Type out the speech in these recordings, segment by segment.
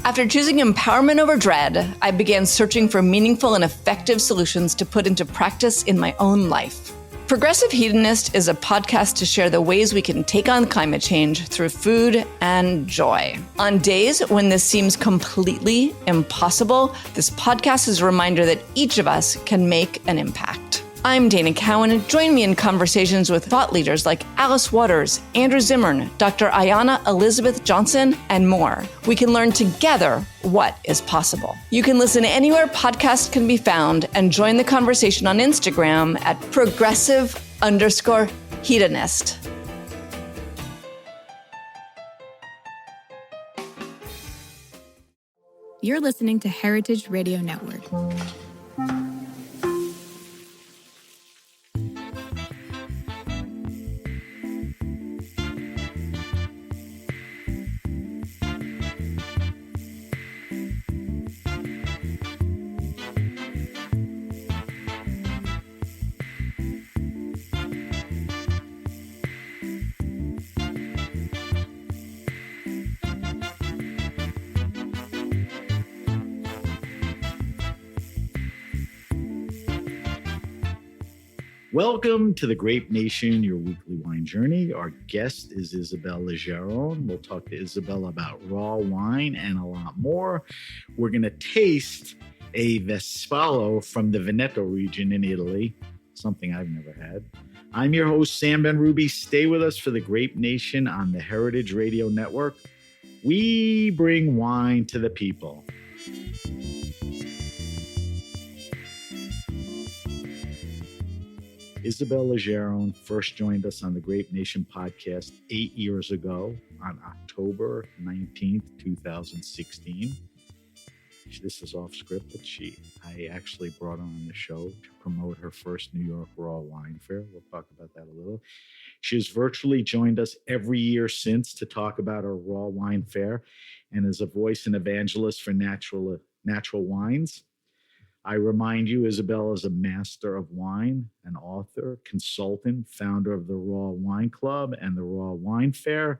After choosing empowerment over dread, I began searching for meaningful and effective solutions to put into practice in my own life. Progressive Hedonist is a podcast to share the ways we can take on climate change through food and joy. On days when this seems completely impossible, this podcast is a reminder that each of us can make an impact. I'm Dana Cowan. Join me in conversations with thought leaders like Alice Waters, Andrew Zimmern, Dr. Ayanna Elizabeth Johnson, and more. We can learn together what is possible. You can listen anywhere podcasts can be found and join the conversation on Instagram at progressive_hedonist. You're listening to Heritage Radio Network. Welcome to the Grape Nation, your weekly wine journey. Our guest is Isabelle Legeron. We'll talk to Isabelle about raw wine and a lot more. We're going to taste a Vespallo from the Veneto region in Italy, something I've never had. I'm your host, Sam Ben-Ruby. Stay with us for the Grape Nation on the Heritage Radio Network. We bring wine to the people. Isabelle Legeron first joined us on the Grape Nation podcast 8 years ago on October 19th, 2016. This is off script, but I actually brought her on the show to promote her first New York Raw Wine Fair. We'll talk about that a little. She has virtually joined us every year since to talk about our Raw Wine Fair and is a voice and evangelist for natural wines. I remind you, Isabelle is a master of wine, an author, consultant, founder of the Raw Wine Club and the Raw Wine Fair.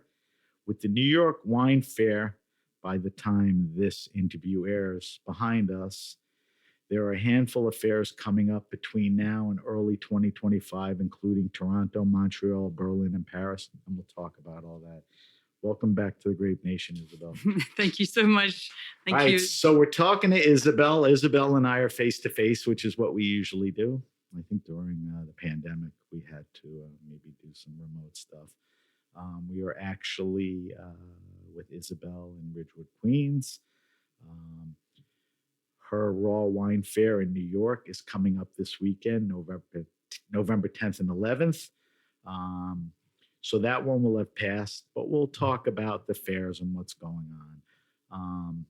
With the New York Wine Fair, by the time this interview airs, behind us, there are a handful of fairs coming up between now and early 2025, including Toronto, Montreal, Berlin, and Paris. And we'll talk about all that. Welcome back to the Grape Nation, Isabelle. Thank you so much. Thank you. So we're talking to Isabelle. Isabelle and I are face-to-face, which is what we usually do. I think during the pandemic, we had to maybe do some remote stuff. We are actually with Isabelle in Ridgewood, Queens. Her Raw Wine Fair in New York is coming up this weekend, November 10th and 11th. So that one will have passed, but we'll talk about the fairs and what's going on.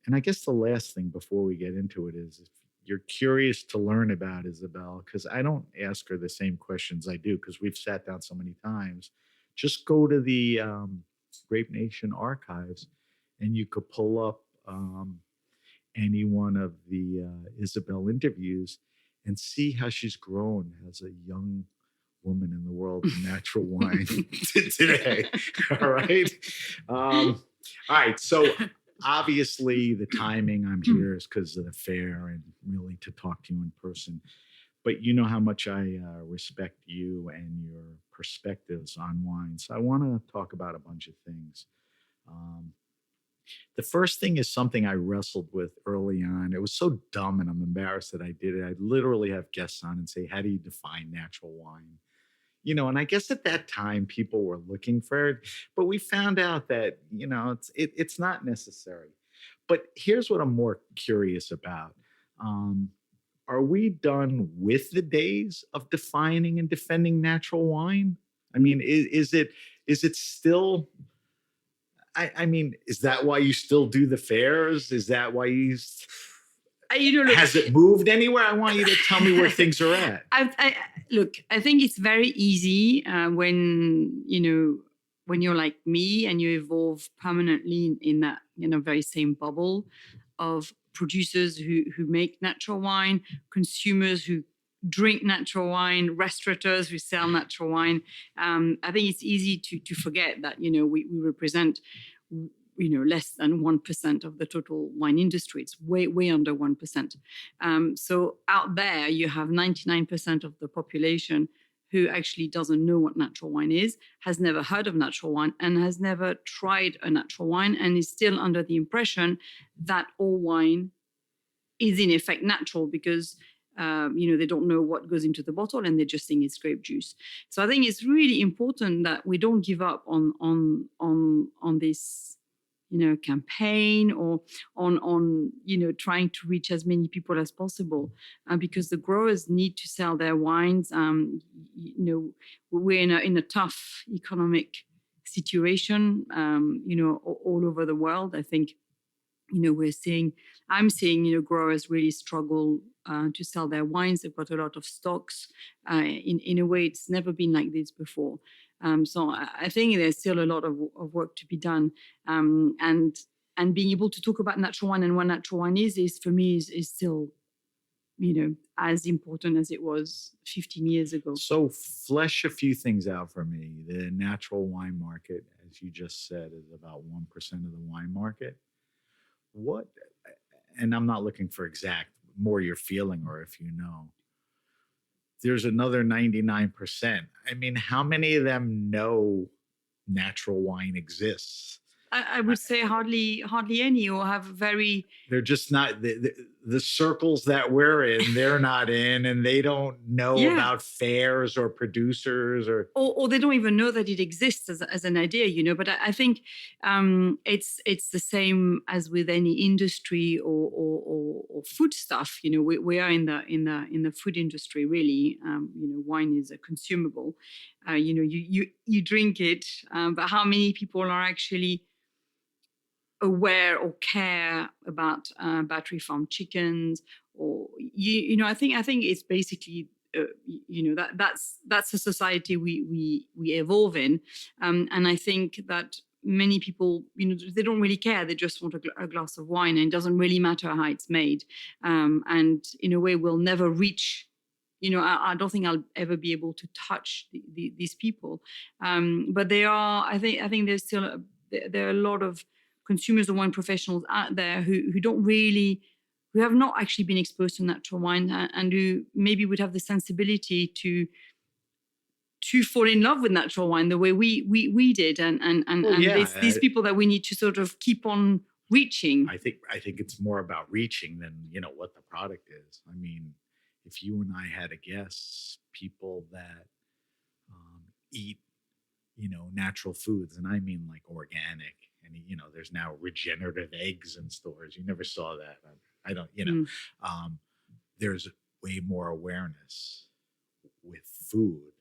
And I guess the last thing before we get into it is if you're curious to learn about Isabelle, because I don't ask her the same questions I do because we've sat down so many times, just go to the Grape Nation archives and you could pull up any one of the Isabelle interviews and see how she's grown as a young woman in the world of natural wine today. All right. All right. So obviously the timing I'm here is because of the fair and really to talk to you in person. But you know how much I respect you and your perspectives on wine. So I want to talk about a bunch of things. The first thing is something I wrestled with early on. It was so dumb and I'm embarrassed that I did it. I'd literally have guests on and say, how do you define natural wine? You know, and I guess at that time people were looking for it, but we found out that, you know, it's not necessary. But here's what I'm more curious about. Are we done with the days of defining and defending natural wine? I mean, is it still, I mean, is that why you still do the fairs? Is that why you... has it moved anywhere? I want you to tell me where things are at. Look, I think it's very easy when you're like me and you evolve permanently in that very same bubble of producers who make natural wine, consumers who drink natural wine, restaurateurs who sell natural wine. I think it's easy to forget that we represent less than 1% of the total wine industry. It's way under 1%. So out there, you have 99% of the population who actually doesn't know what natural wine is, has never heard of natural wine, and has never tried a natural wine, and is still under the impression that all wine is in effect natural because they don't know what goes into the bottle and they just think it's grape juice. So I think it's really important that we don't give up on this campaign or on trying to reach as many people as possible, because the growers need to sell their wines. We're in a tough economic situation, all over the world. I think I'm seeing growers really struggle to sell their wines. They've got a lot of stocks. In a way, it's never been like this before. So I think there's still a lot of work to be done. And being able to talk about natural wine and what natural wine is for me is still, as important as it was 15 years ago. So flesh a few things out for me. The natural wine market, as you just said, is about 1% of the wine market. What, and I'm not looking for exact, more your feeling or if you know, there's another 99%. I mean, how many of them know natural wine exists? I would say hardly any, or have very... They're just not, the circles that we're in, they're not in, and they don't know about fairs or producers or they don't even know that it exists as an idea, but I think it's the same as with any industry or food stuff. We are in the food industry, really. Wine is a consumable. You drink it, but how many people are actually aware or care about battery farm chickens, or I think it's basically that's a society we evolve in, and I think that many people they don't really care. They just want a glass of wine, and it doesn't really matter how it's made, and in a way we'll never reach. I don't think I'll ever be able to touch these people, but they are. I think there's still there are a lot of consumers of wine professionals out there who have not actually been exposed to natural wine, and who maybe would have the sensibility to fall in love with natural wine the way we did, and these people that we need to sort of keep on reaching. I think it's more about reaching than what the product is. I mean, if you and I had a guess, people that eat natural foods, and I mean like organic. And, there's now regenerative eggs in stores. You never saw that. I don't, there's way more awareness with food,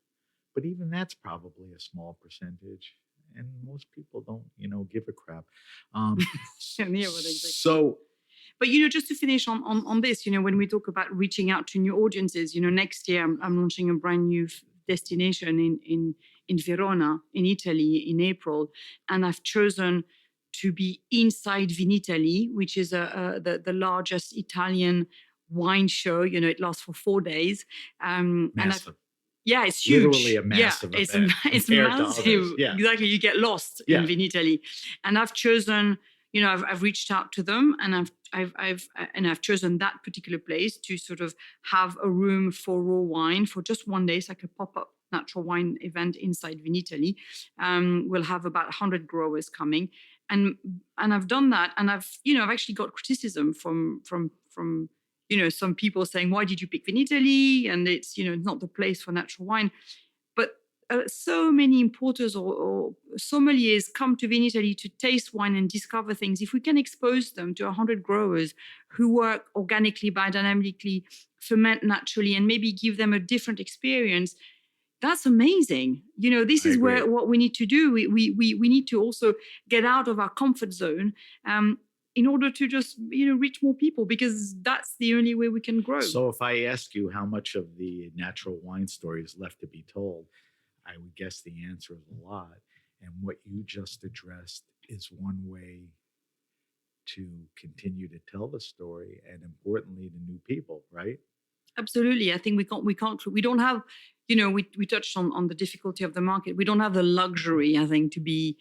but even that's probably a small percentage. And most people don't, give a crap. So, but, just to finish on this, when we talk about reaching out to new audiences, next year I'm launching a brand new destination in Verona, in Italy, in April. And I've chosen to be inside Vinitaly, which is the largest Italian wine show. It lasts for 4 days. Massive. It's huge. Literally a massive event. It's massive. Yeah. Exactly. You get lost in Vinitaly. And I've chosen, I've reached out to them, and I've chosen that particular place to sort of have a room for raw wine for just 1 day. It's like a pop-up natural wine event inside Vinitaly. We'll have about 100 growers coming, and I've done that, and I've actually got criticism from some people saying, why did you pick Vinitaly? And it's not the place for natural wine. But so many importers or sommeliers come to Vinitaly to taste wine and discover things. If we can expose them to 100 growers who work organically, biodynamically, ferment naturally, and maybe give them a different experience, that's amazing. This is what we need to do. We need to also get out of our comfort zone in order to just, reach more people, because that's the only way we can grow. So if I ask you how much of the natural wine story is left to be told, I would guess the answer is a lot. And what you just addressed is one way to continue to tell the story, and importantly, to new people, right? Absolutely. I think we don't have, we touched on the difficulty of the market. We don't have the luxury, I think, to be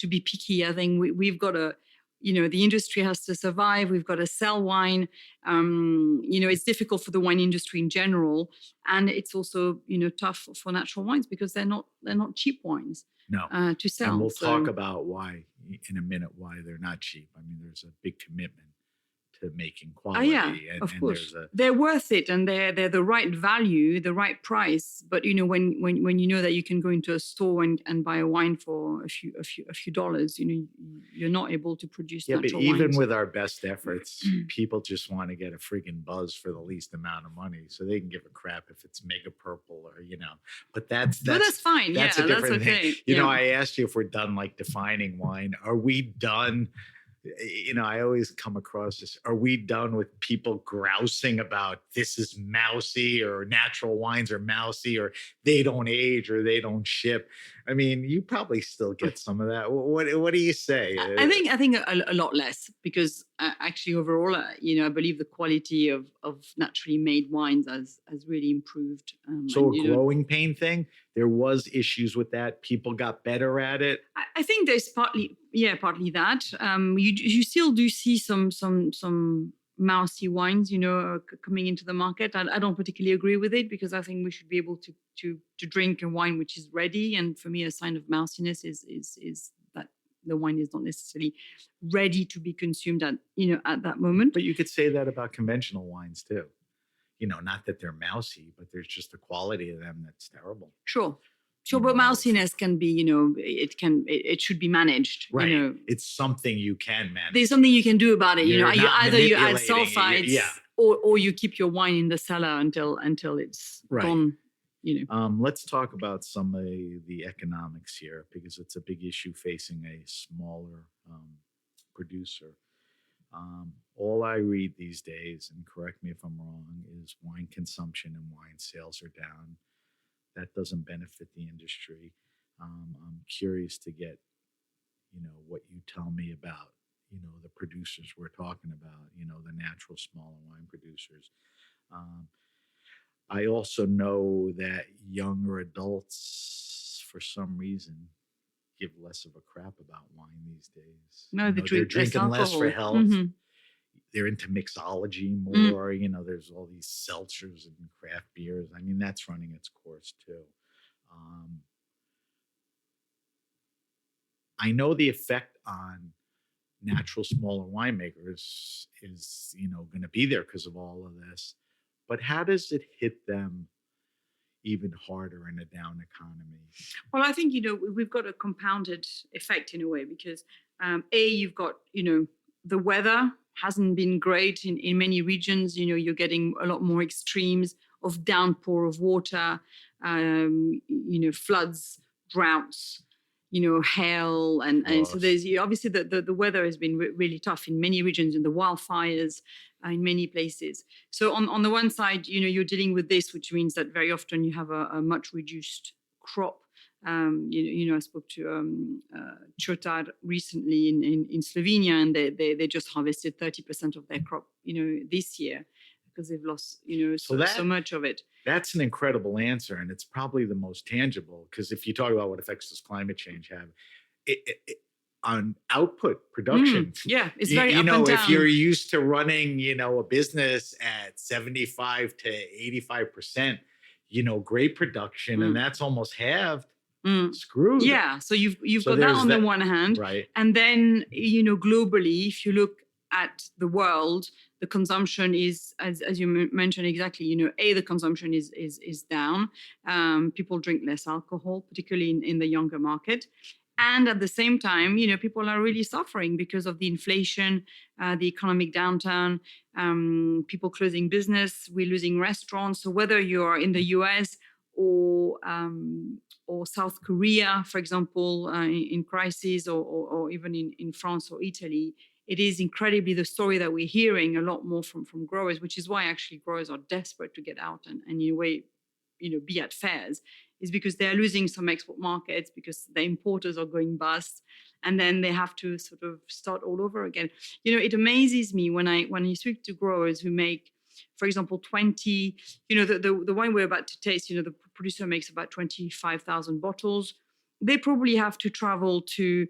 be picky. I think we've got to, the industry has to survive. We've got to sell wine. It's difficult for the wine industry in general, and it's also tough for natural wines because they're not cheap wines. No. To sell. And we'll talk about why in a minute, why they're not cheap. I mean, there's a big commitment to making quality. Of course. They're worth it, and they're the right value, the right price. But when you know that you can go into a store and buy a wine for a few dollars, you're not able to produce natural but even wines. with our best efforts, people just want to get a friggin' buzz for the least amount of money, so they can give a crap if it's mega purple or But that's fine. That's a different that's okay. thing. I asked you if we're done like defining wine. Are we done? I always come across this. Are we done with people grousing about this is mousy or natural wines are mousy or they don't age or they don't ship? I mean, you probably still get some of that. What do you say? I think a lot less because actually overall, I believe the quality of naturally made wines has really improved. So a growing pain thing, there was issues with that. People got better at it. I think there's partly that. You still do see some mousy wines, coming into the market. I don't particularly agree with it because I think we should be able to drink a wine which is ready. And for me, a sign of mousiness is that the wine is not necessarily ready to be consumed at that moment. But you could say that about conventional wines too. Not that they're mousy, but there's just the quality of them that's terrible. Sure, but mousiness can be, it should be managed. Right. It's something you can manage. There's something you can do about it. Either you add manipulating sulfites, or you keep your wine in the cellar until it's gone. Let's talk about some of the economics here because it's a big issue facing a smaller producer. All I read these days, and correct me if I'm wrong, is wine consumption and wine sales are down. That doesn't benefit the industry. I'm curious to get, what you tell me about, the producers we're talking about, the natural smaller wine producers. I also know that younger adults, for some reason, give less of a crap about wine these days. No, they're drinking less for health. Mm-hmm. They're into mixology more. There's all these seltzers and craft beers. I mean, that's running its course too. I know the effect on natural smaller winemakers is, going to be there because of all of this. But how does it hit them even harder in a down economy? Well, I think, we've got a compounded effect in a way because, you've got, the weather hasn't been great in many regions. You're getting a lot more extremes of downpour of water, floods, droughts, hail. And so there's obviously the weather has been really tough in many regions, and the wildfires in many places. So on the one side, you're dealing with this, which means that very often you have a much reduced crop. I spoke to Chotar recently in Slovenia, and they just harvested 30% of their crop, this year because they've lost, so much of it. That's an incredible answer, and it's probably the most tangible because if you talk about what effects does climate change have, it on output production. It's very up and down. If you're used to running, a business at 75 to 85%, grape production, and that's almost halved. Screwed. Yeah, so you've got that on the one hand, right? And then globally, if you look at the world, the consumption is, as you mentioned exactly, the consumption is down. People drink less alcohol, particularly in the younger market. And at the same time, people are really suffering because of the inflation, the economic downturn, people closing business, we're losing restaurants. So whether you're in the US or South Korea, for example, in crisis, or even in France or Italy, it is incredibly the story that we're hearing a lot more from growers, which is why actually growers are desperate to get out and in a way, be at fairs, is because they're losing some export markets because the importers are going bust, and then they have to sort of start all over again. It amazes me when you speak to growers who make, for example, 20, the wine we're about to taste, the producer makes about 25,000 bottles. They probably have to travel to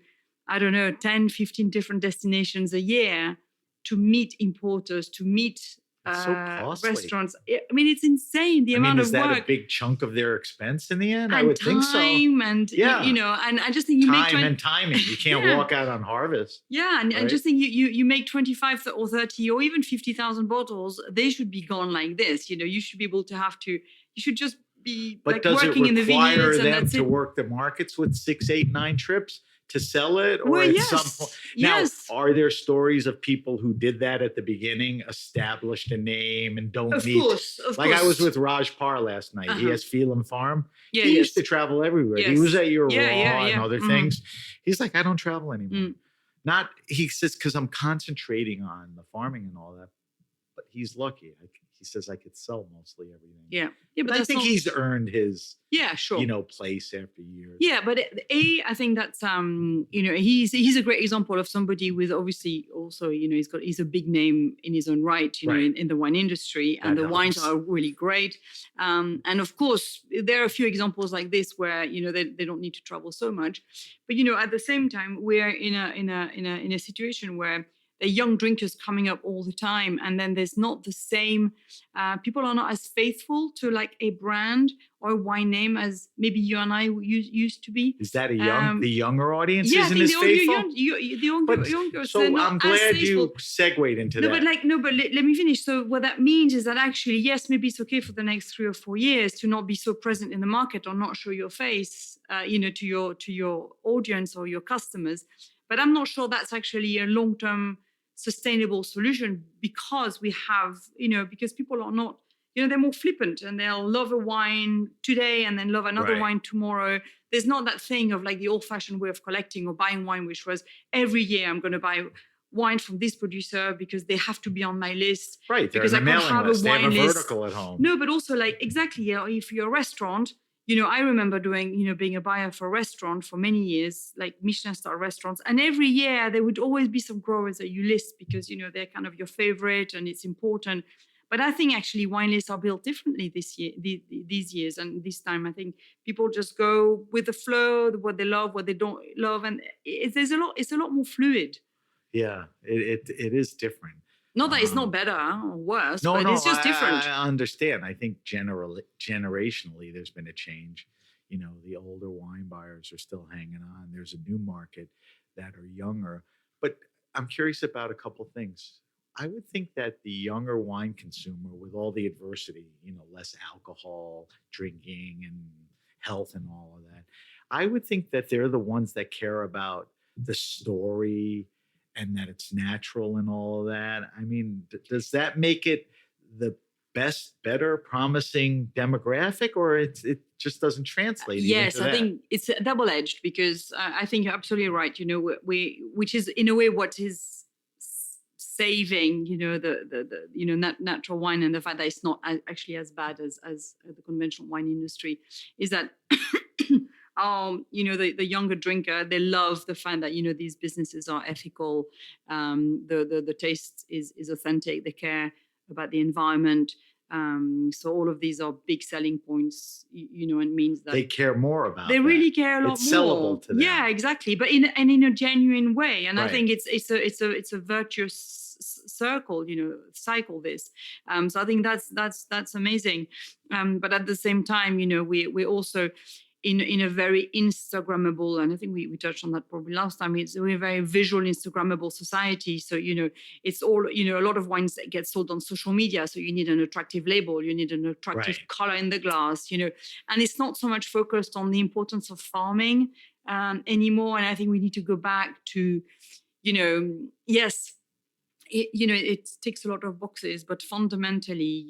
I don't know, 10, 15 different destinations a year to meet importers, to meet It's so costly. restaurants. I mean, it's insane the amount is of that work a big chunk of their expense in the end? I and would think so. time and Yeah. and I just think you make Time and timing. You can't Yeah. walk out on harvest. Yeah, and right? just think you make 25 or 30 or even 50,000 bottles, they should be gone like this. You should be able to you should just be But like does working it in the require vineyards and them that's to it. work the markets with 6, 8, 9 trips to sell it? Or Well, at yes. some point? Now, Yes. are there stories of people who did that at the beginning, established a name and don't Of need course. like I was with Raj Par last night. He Uh-huh. has Phelan Farm. Yeah, He yes. used to travel everywhere. He Yes. was at your Yeah, Raw yeah, and yeah. other Mhm. things. He's like, I don't travel anymore. Mm. Not, he says, because I'm concentrating on the farming and all that. But he's lucky. He says I could sell mostly everything. Yeah. Yeah, but I that's think not, he's earned his, yeah, sure. place after years. Yeah, but I think that's he's a great example of somebody with obviously also he's a big name in his own right, Right. in the wine industry, and That the wines helps. are really great. And of course, there are a few examples like this where they don't need to travel so much, but at the same time, we're in a situation where there are young drinkers coming up all the time, and then there's not the same. People are not as faithful to like a brand or a wine name as maybe you and I used to be. Is that the younger audience Yeah, I isn't think as faithful? the younger. So I'm glad you segued into that. But let me finish. So what that means is that actually, yes, maybe it's okay for the next 3 or 4 years to not be so present in the market or not show your face, to your audience or your customers. But I'm not sure that's actually a long-term sustainable solution because we have, because people are not, they're more flippant and they'll love a wine today and then love another Right. wine tomorrow. There's not that thing of like the old-fashioned way of collecting or buying wine, which was every year I'm going to buy wine from this producer because they have to be on my list. Right, they're because on I the can't mailing have list. a They have wine a list. vertical at home. No, but also like exactly, if you're a restaurant, I remember doing, being a buyer for a restaurant for many years, like Michelin star restaurants. And every year there would always be some growers that you list because, they're kind of your favorite and it's important. But I think actually wine lists are built differently this year, these years. And this time, I think people just go with the flow, what they love, what they don't love. And it's a lot more fluid. Yeah, it is different. Not that it's not better or worse, No, but it's just different. I understand. I think generationally, there's been a change. The older wine buyers are still hanging on. There's a new market that are younger. But I'm curious about a couple things. I would think that the younger wine consumer, with all the adversity, less alcohol, drinking, and health and all of that, I would think that they're the ones that care about the story and that it's natural and all of that. I mean, does that make it the best, better, promising demographic, or it just doesn't translate? Yes, I think it's double-edged because I think you're absolutely right. Which is in a way what is saving, the natural wine and the fact that it's not actually as bad as the conventional wine industry is that. The younger drinker, they love the fact that these businesses are ethical. The taste is authentic. They care about the environment. So all of these are big selling points. And means that they care more about. They really care a lot it's more. Sellable to them. Yeah, exactly. But in a genuine way. And Right. I think it's a virtuous circle. Cycle this. So I think that's amazing. But at the same time, we also. In a very Instagrammable, and I think we touched on that probably last time, we're a very visual Instagrammable society. So, it's all, a lot of wines that get sold on social media. So you need an attractive label, you need an attractive Right. color in the glass, and it's not so much focused on the importance of farming anymore. And I think we need to go back to, yes, it ticks a lot of boxes, but fundamentally,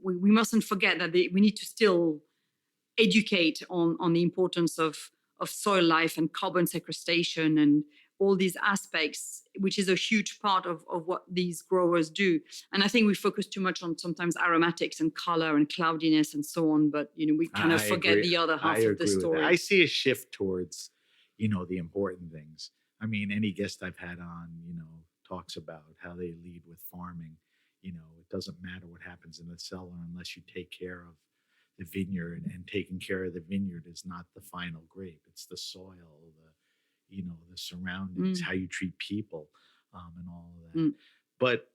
we mustn't forget that we need to still educate on the importance of soil life and carbon sequestration and all these aspects, which is a huge part of what these growers do. And I think we focus too much on sometimes aromatics and color and cloudiness and so on, but we kind of forget agree. the other half I of the agree with story. that. I see a shift towards, the important things. I mean, any guest I've had on, talks about how they lead with farming. It doesn't matter what happens in the cellar unless you take care of the vineyard, and taking care of the vineyard is not the final grape. It's the soil, the surroundings, how you treat people, and all of that. Mm. But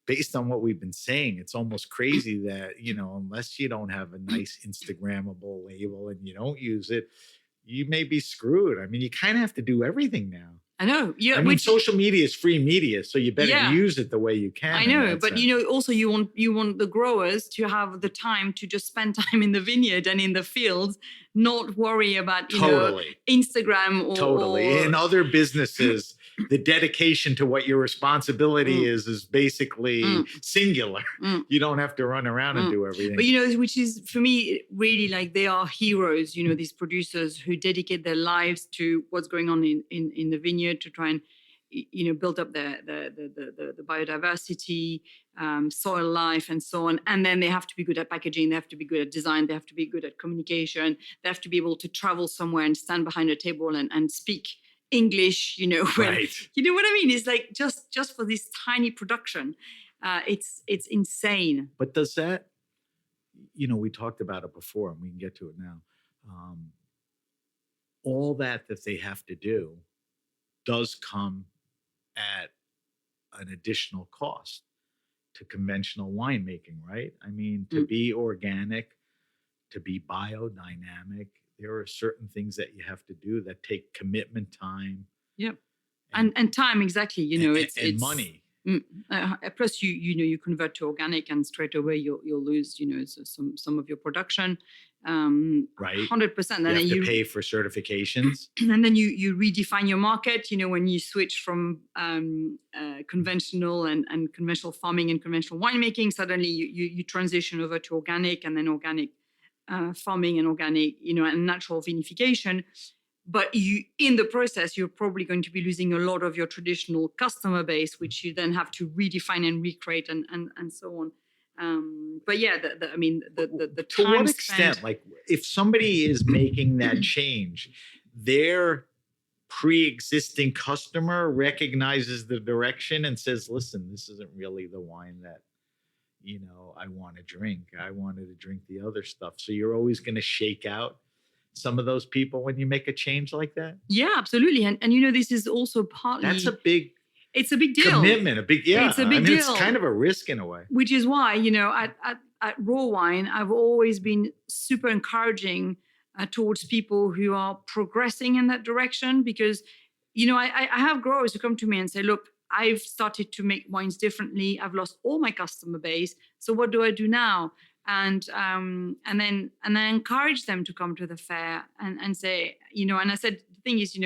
based on what we've been saying, it's almost crazy that, unless you don't have a nice Instagrammable label and you don't use it, you may be screwed. I mean, you kind of have to do everything now. I know. Yeah, I mean, social media is free media, so you better use it the way you can. I know, but also you want the growers to have the time to just spend time in the vineyard and in the fields, not worry about Instagram or in other businesses. The dedication to what your responsibility is basically singular. You don't have to run around and do everything. But which is for me really like they are heroes. These producers who dedicate their lives to what's going on in the vineyard to try and build up the biodiversity, soil life, and so on. And then they have to be good at packaging. They have to be good at design. They have to be good at communication. They have to be able to travel somewhere and stand behind a table and speak English, right. You know what I mean? It's like just for this tiny production, it's insane. But does that, we talked about it before and we can get to it now. All that they have to do does come at an additional cost to conventional winemaking, right? I mean, to be organic, to be biodynamic, there are certain things that you have to do that take commitment, time. Yep. And time, exactly. It's money. Plus, you convert to organic, and straight away you'll lose, some of your production. Right. 100%. You have to pay for certifications, and then you redefine your market. When you switch from conventional and conventional farming and conventional winemaking, suddenly you transition over to organic, and then organic farming and organic, and natural vinification. But in the process, you're probably going to be losing a lot of your traditional customer base, which you then have to redefine and recreate and so on. But yeah, the to time what extent, spent, like if somebody is making that change, their pre-existing customer recognizes the direction and says, listen, this isn't really the wine that I want to drink. I wanted to drink the other stuff. So you're always going to shake out some of those people when you make a change like that? Yeah, absolutely. And this is also partly... It's a big deal. Commitment, It's a big deal. It's kind of a risk in a way. Which is why, at Raw Wine, I've always been super encouraging towards people who are progressing in that direction because, I have growers who come to me and say, look, I've started to make wines differently. I've lost all my customer base. So what do I do now? And then encourage them to come to the fair and say, and I said, the thing is,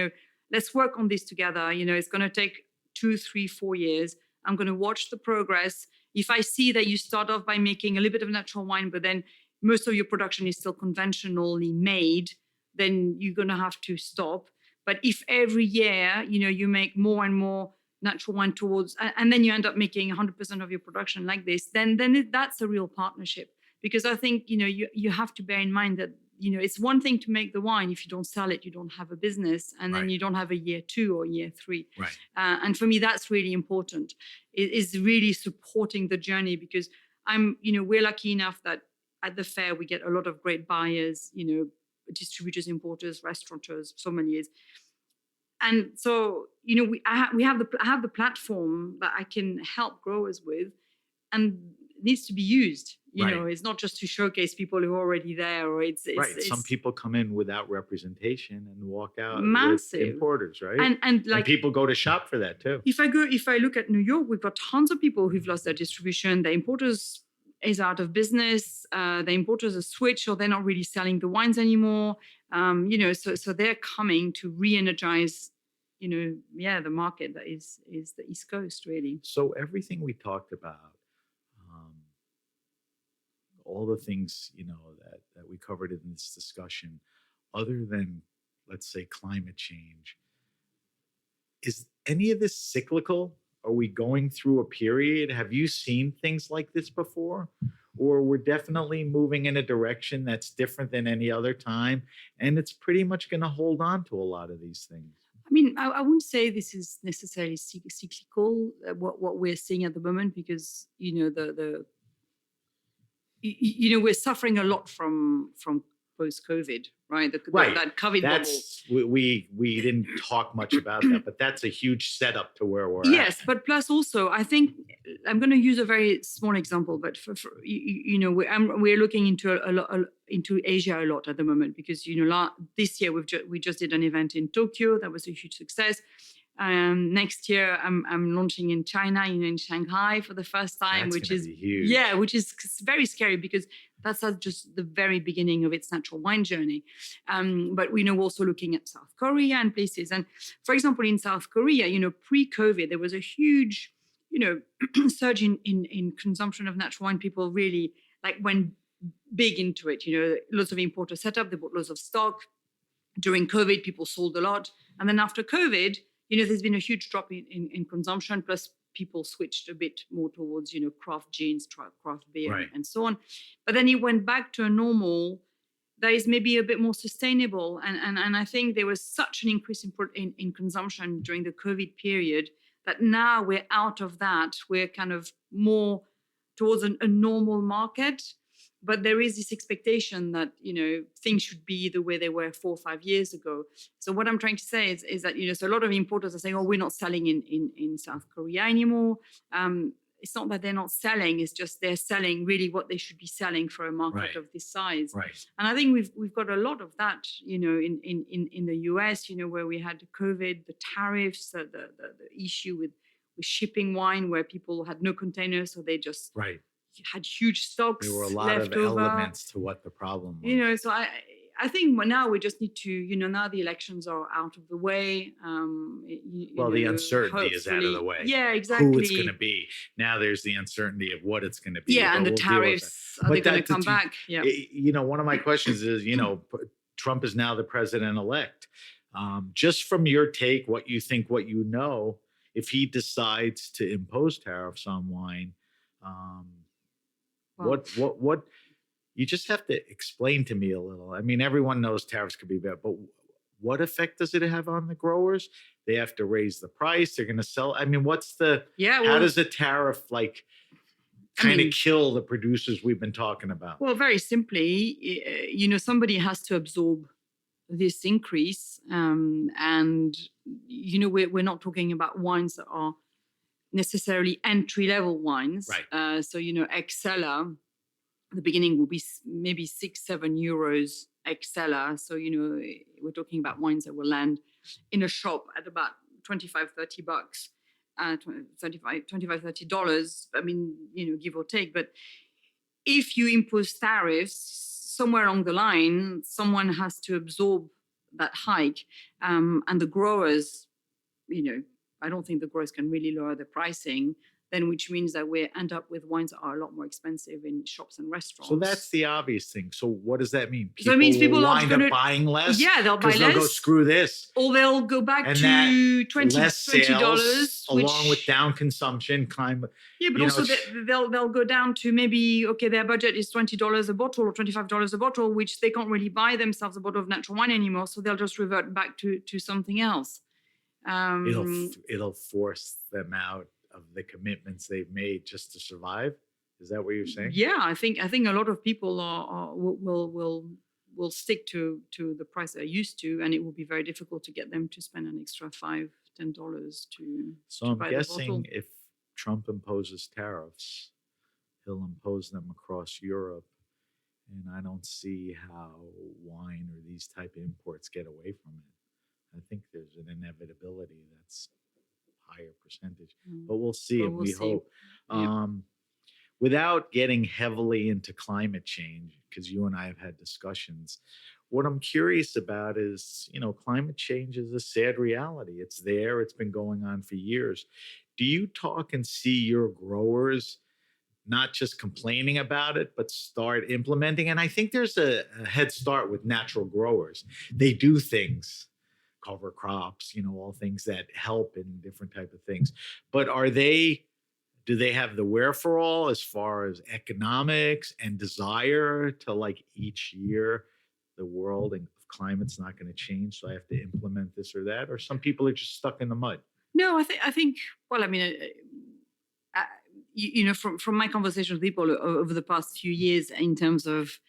let's work on this together. It's going to take 2, 3, 4 years. I'm going to watch the progress. If I see that you start off by making a little bit of natural wine, but then most of your production is still conventionally made, then you're going to have to stop. But if every year, you make more and more natural wine towards, and then you end up making 100% of your production like this, then that's a real partnership. Because I think, you have to bear in mind that, it's one thing to make the wine. If you don't sell it, you don't have a business. And then you don't have a year 2 or year 3. Right. And for me, that's really important. It is really supporting the journey because we're lucky enough that at the fair, we get a lot of great buyers, distributors, importers, restaurateurs, sommeliers. And so, I have the platform that I can help growers with, and it needs to be used. It's not just to showcase people who are already there, or it's Some people come in without representation and walk out massive with importers, right? And people go to shop for that too. If I look at New York, we've got tons of people who've lost their distribution. The importers is out of business. The importers are switched, or they're not really selling the wines anymore. So they're coming to re-energize, the market that is the East Coast, really. So everything we talked about, all the things, that we covered in this discussion, other than, let's say, climate change, is any of this cyclical? Are we going through a period? Have you seen things like this before? Or we're definitely moving in a direction that's different than any other time, and it's pretty much going to hold on to a lot of these things? I mean, I wouldn't say this is necessarily cyclical, what we're seeing at the moment, because, we're suffering a lot from post-COVID, right? Right. That COVID bubble. We didn't talk much about that, but that's a huge setup to where we're Yes, at. but plus also, I think I'm going to use a very small example, but we're looking into Asia a lot at the moment because this year we just did an event in Tokyo that was a huge success. Next year I'm launching in China, in Shanghai for the first time, That's which is huge. Yeah, which is very scary because that's just the very beginning of its natural wine journey. But we're also looking at South Korea and places. And for example, in South Korea, pre-COVID, there was a huge, surge in consumption of natural wine. People really went big into it. Lots of importers set up, they bought lots of stock. During COVID, people sold a lot. And then after COVID, there's been a huge drop in consumption, plus people switched a bit more towards, craft gins, craft beer, Right. and so on. But then it went back to a normal that is maybe a bit more sustainable. And I think there was such an increase in consumption during the COVID period that now we're out of that. We're kind of more towards a normal market. But there is this expectation that, things should be the way they were 4 or 5 years ago. So what I'm trying to say is that, so a lot of importers are saying, oh, we're not selling in South Korea anymore. It's not that they're not selling, it's just they're selling really what they should be selling for a market Right. of this size. Right. And I think we've got a lot of that, in the US, where we had COVID, the tariffs, the issue with shipping wine, where people had no containers, so they just Right. had huge stocks. There were a lot left of over. elements to what the problem was. So I think now we just need to, now the elections are out of the way. The uncertainty is out of the hopefully- way. Yeah, exactly. Who it's going to be. Now there's the uncertainty of what it's going to be. Yeah, but and the we'll deal with tariffs, that. are they But going to that- come back? Yeah. One of my questions is, Trump is now the president-elect. Just from your take, what you think, what you know, if he decides to impose tariffs on wine, what you just have to explain to me a little. I mean, everyone knows tariffs could be bad, but what effect does it have on the growers? They have to raise the price. They're going to sell. I mean, how does a tariff kind of kill the producers we've been talking about? Well, very simply, somebody has to absorb this increase. And, we're not talking about wines that are necessarily entry-level wines. Right. So, ex-cellar, the beginning will be maybe 6-7 euros ex-cellar. So, we're talking about wines that will land in a shop at about $25-30, $25-30. I mean, give or take. But if you impose tariffs, somewhere along the line, someone has to absorb that hike. And the growers, I don't think the growers can really lower the pricing, then which means that we end up with wines that are a lot more expensive in shops and restaurants. So that's the obvious thing. So what does that mean? So it means people will are wind up buying less? Yeah, they'll buy less. They'll go, screw this. Or they'll go back And to that $20. less sales, along with down consumption, climate. Yeah, but also they'll go down to maybe, their budget is $20 a bottle or $25 a bottle, which they can't really buy themselves a bottle of natural wine anymore. So they'll just revert back to something else. It'll force them out of the commitments they've made just to survive. Is that what you're saying? Yeah, I think a lot of people will stick to the price they're used to, and it will be very difficult to get them to spend an extra $5-10 to. So I'm guessing if Trump imposes tariffs, he'll impose them across Europe, and I don't see how wine or these type of imports get away from it. I think there's an inevitability that's higher percentage, but we'll see. And we hope. Yeah. Without getting heavily into climate change, because you and I have had discussions, what I'm curious about is, climate change is a sad reality. It's there. It's been going on for years. Do you talk and see your growers not just complaining about it, but start implementing? And I think there's a head start with natural growers. They do things, cover crops, all things that help in different type of things. But do they have the wherewithal as far as economics and desire to each year the world and climate's not going to change, so I have to implement this or that? Or some people are just stuck in the mud? No, I think. Well, I mean, from my conversation with people over the past few years, in terms of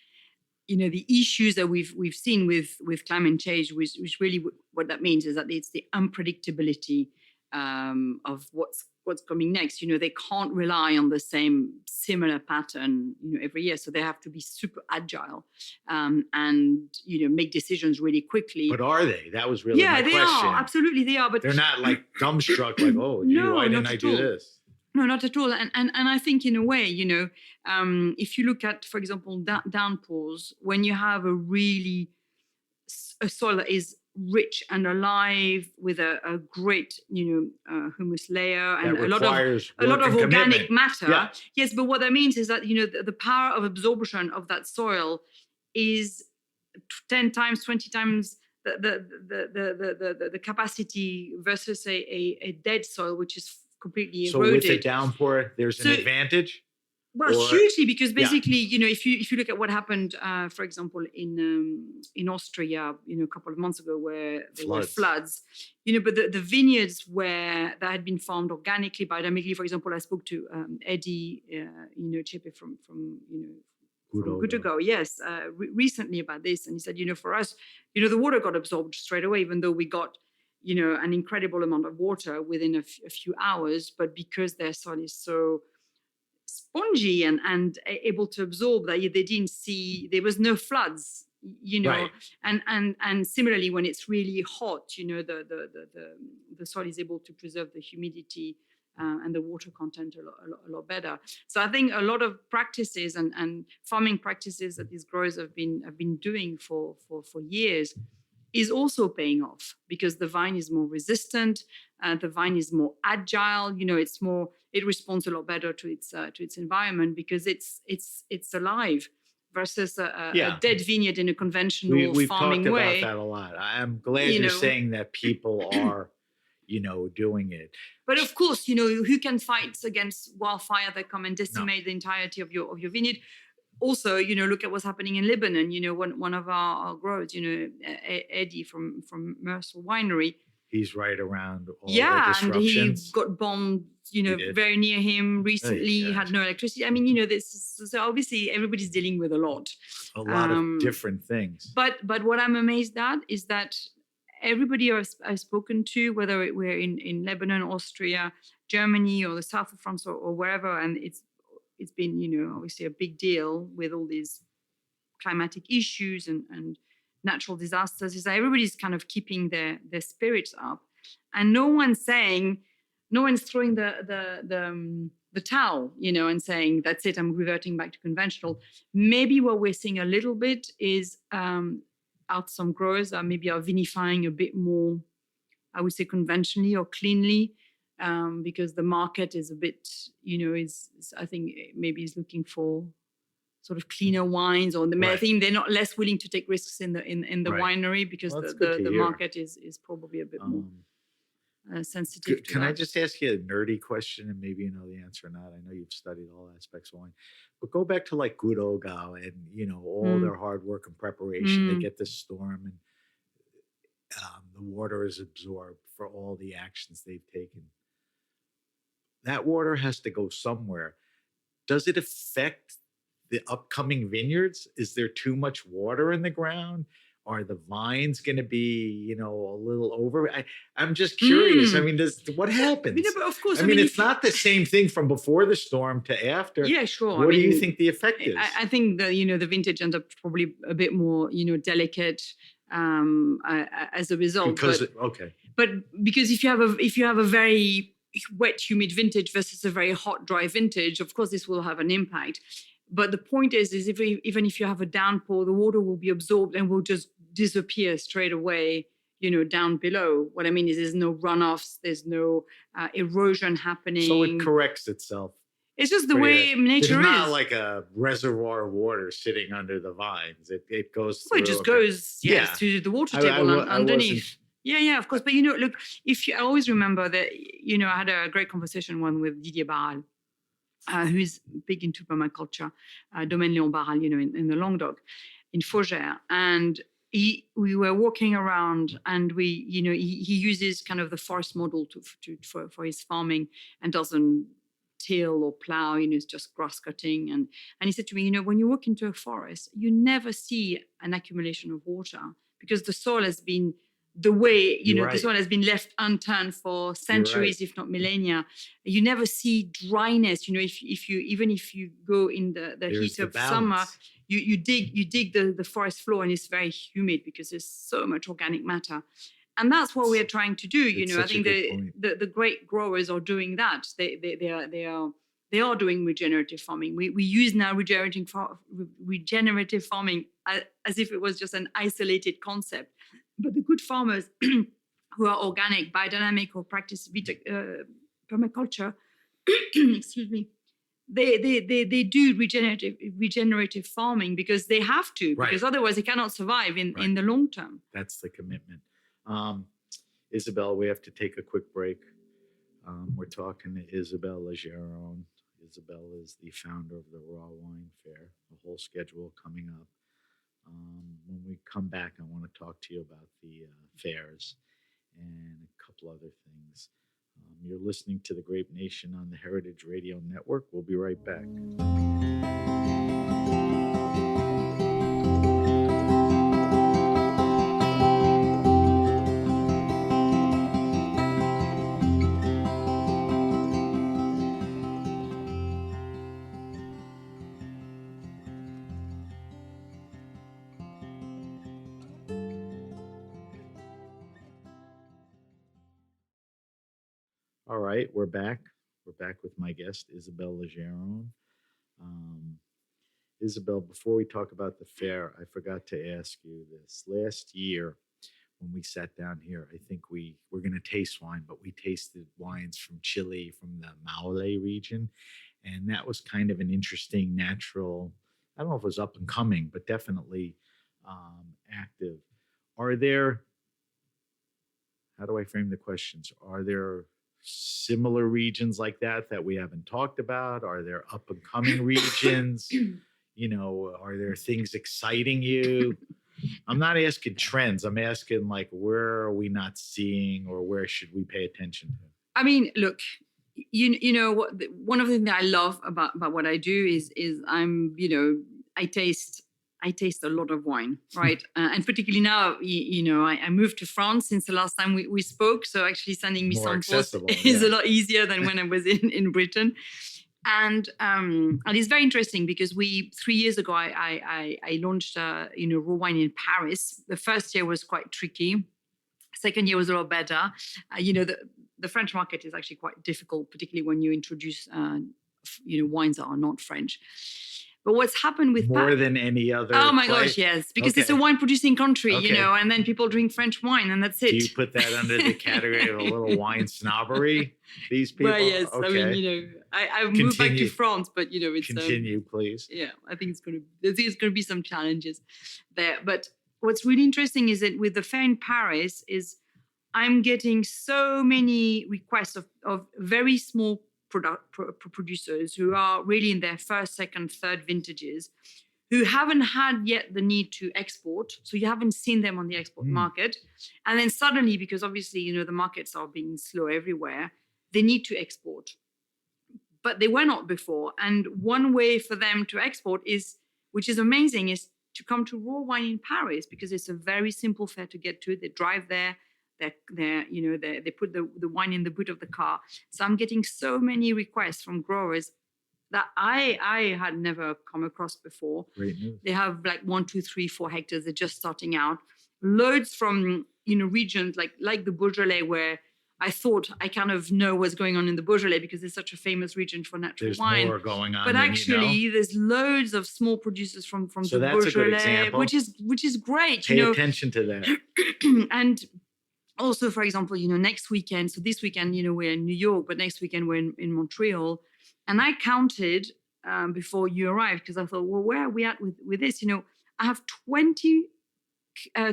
the issues that we've seen with climate change, which really what that means is that it's the unpredictability of what's coming next. They can't rely on the same similar pattern, every year. So they have to be super agile and make decisions really quickly. But are they? That was really my question. Yeah, they are. Absolutely, they are. But they're not like dumbstruck, like, oh, no, why didn't I do this? No, not at all. And I think in a way, if you look at, for example, downpours, when you have a soil that is rich and alive with a great, humus layer and a lot of organic matter. Yeah. Yes, but what that means is that, the power of absorption of that soil is 10 times, 20 times the capacity versus a dead soil, which is completely eroded. So with a downpour, there's an advantage? Well, hugely, because basically, if you look at what happened, for example, in Austria, a couple of months ago, where there were floods, but the vineyards that had been farmed organically, biodynamically. For example, I spoke to Eddie, Chepe from Good to Go, yes, recently about this, and he said, for us, the water got absorbed straight away, even though we got an incredible amount of water within a few hours, but because their soil is so spongy and able to absorb that, they didn't see, there was no floods, Right. and similarly when it's really hot, the soil is able to preserve the humidity and the water content a lot better. So I think a lot of practices and farming practices that these growers have been doing for years is also paying off, because the vine is more resistant, the vine is more agile. It responds a lot better to its environment, because it's alive, versus a dead vineyard in a conventional we've farming talked way. about that a lot. I'm glad you're saying that people are, doing it. But of course, who can fight against wildfire that come and decimate the entirety of your vineyard? Also, look at what's happening in Lebanon. One of our growers, Eddie from Mercel Winery. He's right around all the and disruptions. he got bombed, very near him recently. He had no electricity. I mean, so obviously everybody's dealing with a lot of different things. But what I'm amazed at is that everybody I've spoken to, whether we're in Lebanon, Austria, Germany, or the south of France, or wherever, and it's been, obviously a big deal with all these climatic issues and natural disasters, is that everybody's kind of keeping their spirits up, and no one's throwing the towel, and saying, that's it, I'm reverting back to conventional. Maybe what we're seeing a little bit is out some growers are vinifying a bit more, I would say, conventionally or cleanly, because the market is a bit, I think maybe is looking for sort of cleaner wines, or I think they're not less willing to take risks in the winery, because the market is probably a bit more sensitive to Can that. I just ask you a nerdy question, and maybe you know the answer or not? I know you've studied all aspects of wine, but go back to like Good Ogo and all their hard work and preparation. They get this storm, and the water is absorbed for all the actions they've taken. That water has to go somewhere. Does it affect the upcoming vineyards? Is there too much water in the ground? Are the vines going to be, a little over? I'm just curious. I mean, what happens? But of course, it's not the same thing from before the storm to after. Yeah, sure. What do you think the effect is? I think the vintage ends up probably a bit more, delicate as a result. But because if you have a very wet, humid vintage versus a very hot, dry vintage, of course, this will have an impact. But the point is even if you have a downpour, the water will be absorbed and will just disappear straight away, down below. What I mean is there's no runoffs, there's no erosion happening. So it corrects itself. It's just the way nature is. It's not like a reservoir of water sitting under the vines. It goes through. Well, it just goes to the water table underneath. Yeah, of course. But, look, I always remember that, I had a great conversation with Didier Barral, who is big into permaculture, Domaine Léon Barral, in the Languedoc, in Faugère. And we were walking around, and he uses kind of the forest model for his farming, and doesn't till or plow, it's just grass cutting. And he said to me, when you walk into a forest, you never see an accumulation of water because the soil has been the way, the soil has been left unturned for centuries, if not millennia. You never see dryness. If you go in the heat of summer, you dig the forest floor and it's very humid because there's so much organic matter. And that's what we're trying to do. I think the great growers are doing that. They are doing regenerative farming. We use now regenerative farming as if it was just an isolated concept. But the good farmers who are organic, biodynamic, or practice permaculture, excuse me, they do regenerative farming because they have to, because otherwise they cannot survive in the long term. That's the commitment. Isabelle, we have to take a quick break. We're talking to Isabelle Legeron. Isabelle is the founder of the Raw Wine Fair, the whole schedule coming up. When we come back, I want to talk to you about the fairs and a couple other things. You're listening to The Grape Nation on the Heritage Radio Network. We'll be right back. All right, we're back. We're back with my guest, Isabelle Legeron. Isabelle, before we talk about the fair, I forgot to ask you this. Last year, when we sat down here, I think we were going to taste wine, but we tasted wines from Chile, from the Maule region. And that was kind of an interesting, natural, I don't know if it was up and coming, but definitely active. Are there, how do I frame the questions? Are there similar regions like that we haven't talked about? Are there up and coming regions? Are there things exciting you? I'm not asking trends. I'm asking where are we not seeing or where should we pay attention to? I mean, look, what one of the things that I love about what I do is I taste a lot of wine, right? And particularly now, I moved to France since the last time we spoke. So actually sending me samples is a lot easier than when I was in Britain. And it's very interesting because 3 years ago, I launched, raw wine in Paris. The first year was quite tricky. Second year was a lot better. The French market is actually quite difficult, particularly when you introduce, wines that are not French. But what's happened with more than any other? Oh my gosh, yes, because it's a wine-producing country, and then people drink French wine, and that's it. Do you put that under the category of a little wine snobbery? These people. Well, yes, okay. I mean, I've moved back to France, but it's continue, please. Yeah, I think it's going to be some challenges there. But what's really interesting is that with the fair in Paris, I'm getting so many requests of very small producers who are really in their first, second, third vintages, who haven't had yet the need to export. So you haven't seen them on the export market. And then suddenly, because obviously, the markets are being slow everywhere, they need to export. But they were not before. And one way for them to export which is amazing, is to come to Raw Wine in Paris, because it's a very simple fair to get to. They drive there. They put the wine in the boot of the car. So I'm getting so many requests from growers that I had never come across before. Great news. They have 1, 2, 3, 4 hectares. They're just starting out. Loads from regions like the Beaujolais, where I thought I kind of know what's going on in the Beaujolais because it's such a famous region for natural wine. There's more going on. But actually, there's loads of small producers from so the that's Beaujolais, a good example. which is great. Pay attention to that. And also, for example, next weekend, so this weekend, we're in New York, but next weekend we're in Montreal. And I counted before you arrived, because I thought, well, where are we at with this? I have 20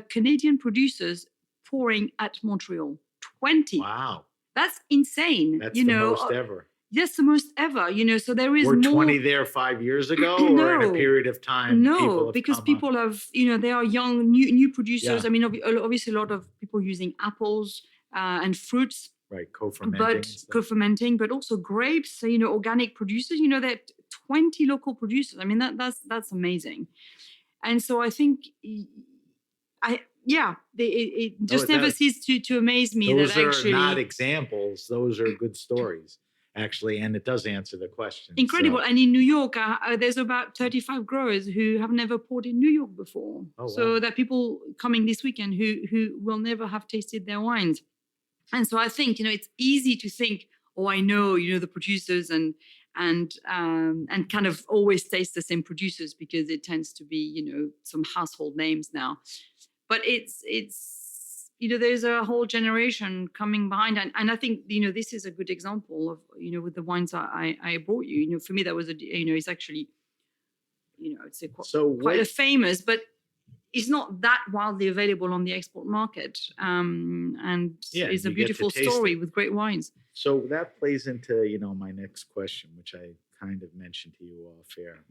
Canadian producers pouring at Montreal. 20. Wow. That's insane. That's the most ever. Yes, the most ever. So there is Were more. 20 there 5 years ago, No. or in a period of time? No, because people have, they are young, new producers. Yeah. I mean, obviously a lot of people using apples and fruits. Right, co-fermenting. but and stuff. co-fermenting, but also grapes. So, organic producers. There are 20 local producers. I mean, that's amazing. And so I think, it just No, it never does. ceases to amaze me Those that are actually not examples. Those are good stories, actually, and it does answer the question. incredible. So- And in New York, there's about 35 growers who have never poured in New York before. Oh, So wow. there are people coming this weekend who will never have tasted their wines. And so I think, it's easy to think, oh, I know, the producers and kind of always taste the same producers because it tends to be, some household names now. But it's there's a whole generation coming behind. And I think, this is a good example of, with the wines I brought you. For me, that was it's actually, I'd say quite a famous, but it's not that widely available on the export market. And it's a beautiful story with great wines. So that plays into, my next question, which I kind of mentioned to you off air.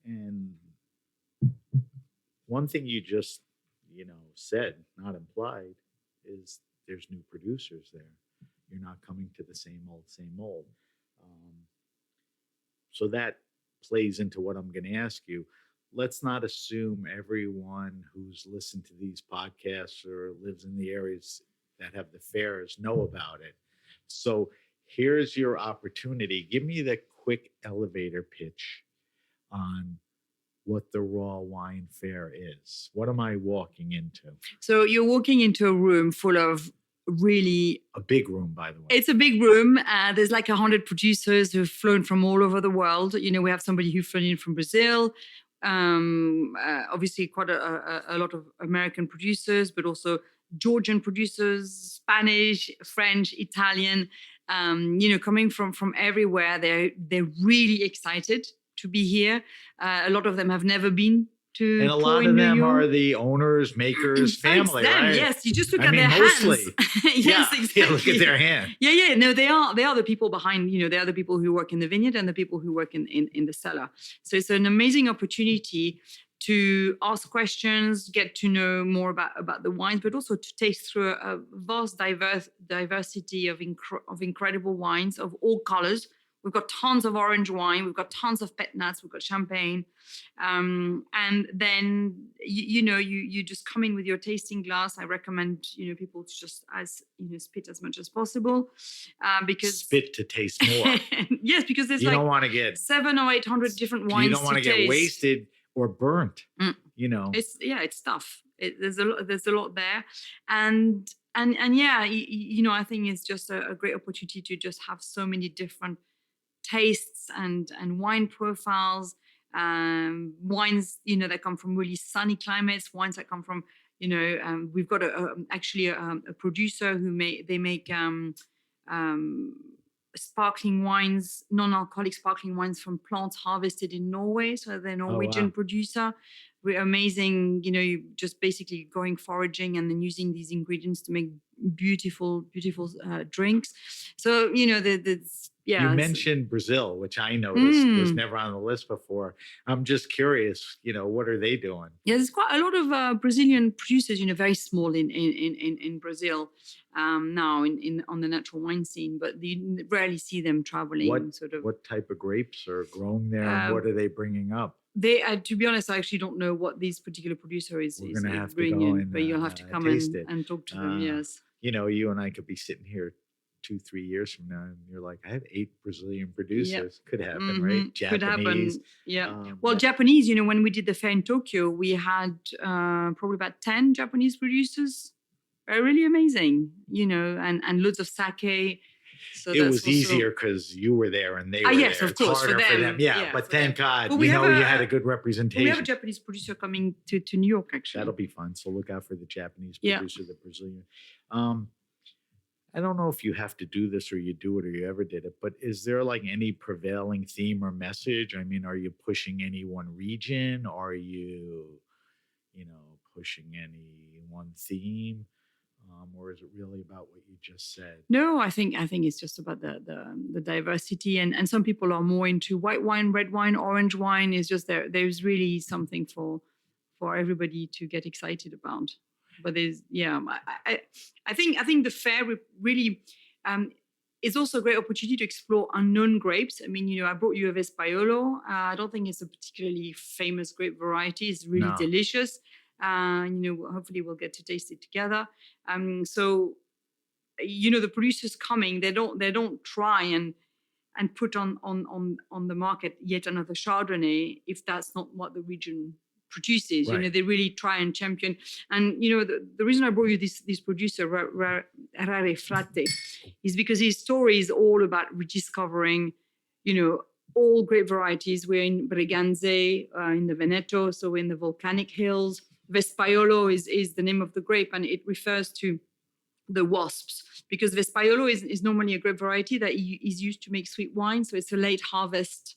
And one thing you just, said, not implied, is there's new producers there. You're not coming to the same old. So that plays into what I'm going to ask you. Let's not assume everyone who's listened to these podcasts or lives in the areas that have the fairs know about it. So here's your opportunity. Give me the quick elevator pitch on what the Raw Wine Fair is. What am I walking into? So you're walking into a room full of really... A big room, by the way. It's a big room. There's like 100 producers who've flown from all over the world. We have somebody who flew in from Brazil. Obviously quite a lot of American producers, but also Georgian producers, Spanish, French, Italian, coming from everywhere. They're really excited to be here. A lot of them have never been to and a lot of them are the owners, makers, family, right? Yes, you just look at their mostly. hands. Yes, exactly. Yeah, look at their hand. Yeah. No, they are the people behind, they are the people who work in the vineyard and the people who work in the cellar. So it's an amazing opportunity to ask questions, get to know more about the wines, but also to taste through a vast diversity of incredible wines of all colors. We've got tons of orange wine. We've got tons of pet nuts. We've got champagne. And then, you just come in with your tasting glass. I recommend, people to just spit as much as possible. Because spit to taste more. Yes, because there's you don't want to get 700 or 800 different wines. You don't want to get wasted or burnt. It's tough. There's a lot there. And yeah, I think it's just a great opportunity to just have so many different tastes and wine profiles, wines that come from really sunny climates, wines that come from we've got actually a producer who make sparkling wines, non-alcoholic sparkling wines from plants harvested in Norway. So they're Norwegian producer. We're amazing, you just basically going foraging and then using these ingredients to make beautiful drinks. So you mentioned Brazil, which I noticed was never on the list before. I'm just curious, what are they doing? Yeah, there's quite a lot of Brazilian producers, very small in Brazil now on the natural wine scene, but you rarely see them traveling. What type of grapes are grown there, and what are they bringing up? They, to be honest, I actually don't know what this particular producer is bringing, but you'll have to come and talk to them. Yes. You and I could be sitting here 2-3 years from now, and you're like, I have 8 Brazilian producers. Yep. Could happen, right? Japanese. Could happen. Yeah. Japanese. When we did the fair in Tokyo, we had probably about 10 Japanese producers. Really amazing, and loads of sake. So it was easier because you were there and they were there. Yes, of course, for them. Yeah, but thank God, you had a good representation. We have a Japanese producer coming to New York, actually. That'll be fun. So look out for the Japanese producer, the Brazilian. I don't know if you have to do this or you do it or you ever did it, but is there like any prevailing theme or message? I mean, are you pushing any one region? Are you, pushing any one theme? Or is it really about what you just said? No, I think it's just about the diversity, and some people are more into white wine, red wine, orange wine. Is just there's really something for everybody to get excited about. But I think the fair really It's also a great opportunity to explore unknown grapes. I mean, I brought you a Vespaiolo. I don't think it's a particularly famous grape variety. It's really delicious. Hopefully we'll get to taste it together. So, the producers coming, they don't try and put on the market yet another Chardonnay if that's not what the region produces. Right. They really try and champion. And the reason I brought you this producer Rare Frate is because his story is all about rediscovering all grape varieties. We're in Breganze, in the Veneto, so we're in the volcanic hills. Vespaiolo is the name of the grape, and it refers to the wasps, because Vespaiolo is normally a grape variety that is used to make sweet wine. So it's a late harvest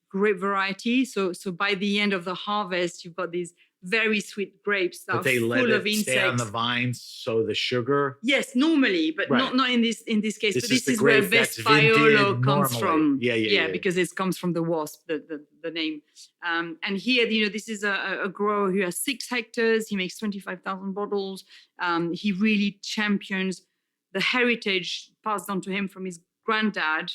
grape variety. So by the end of the harvest, you've got these very sweet grapes that are full of insects. Stay on the vines, so the sugar. Yes, normally, but Right. not in this case. This is where Vespaiolo comes normally. from. Yeah. Because it comes from the wasp, the name. And here, this is a grower who has 6 hectares. He makes 25,000 bottles. He really champions the heritage passed on to him from his granddad,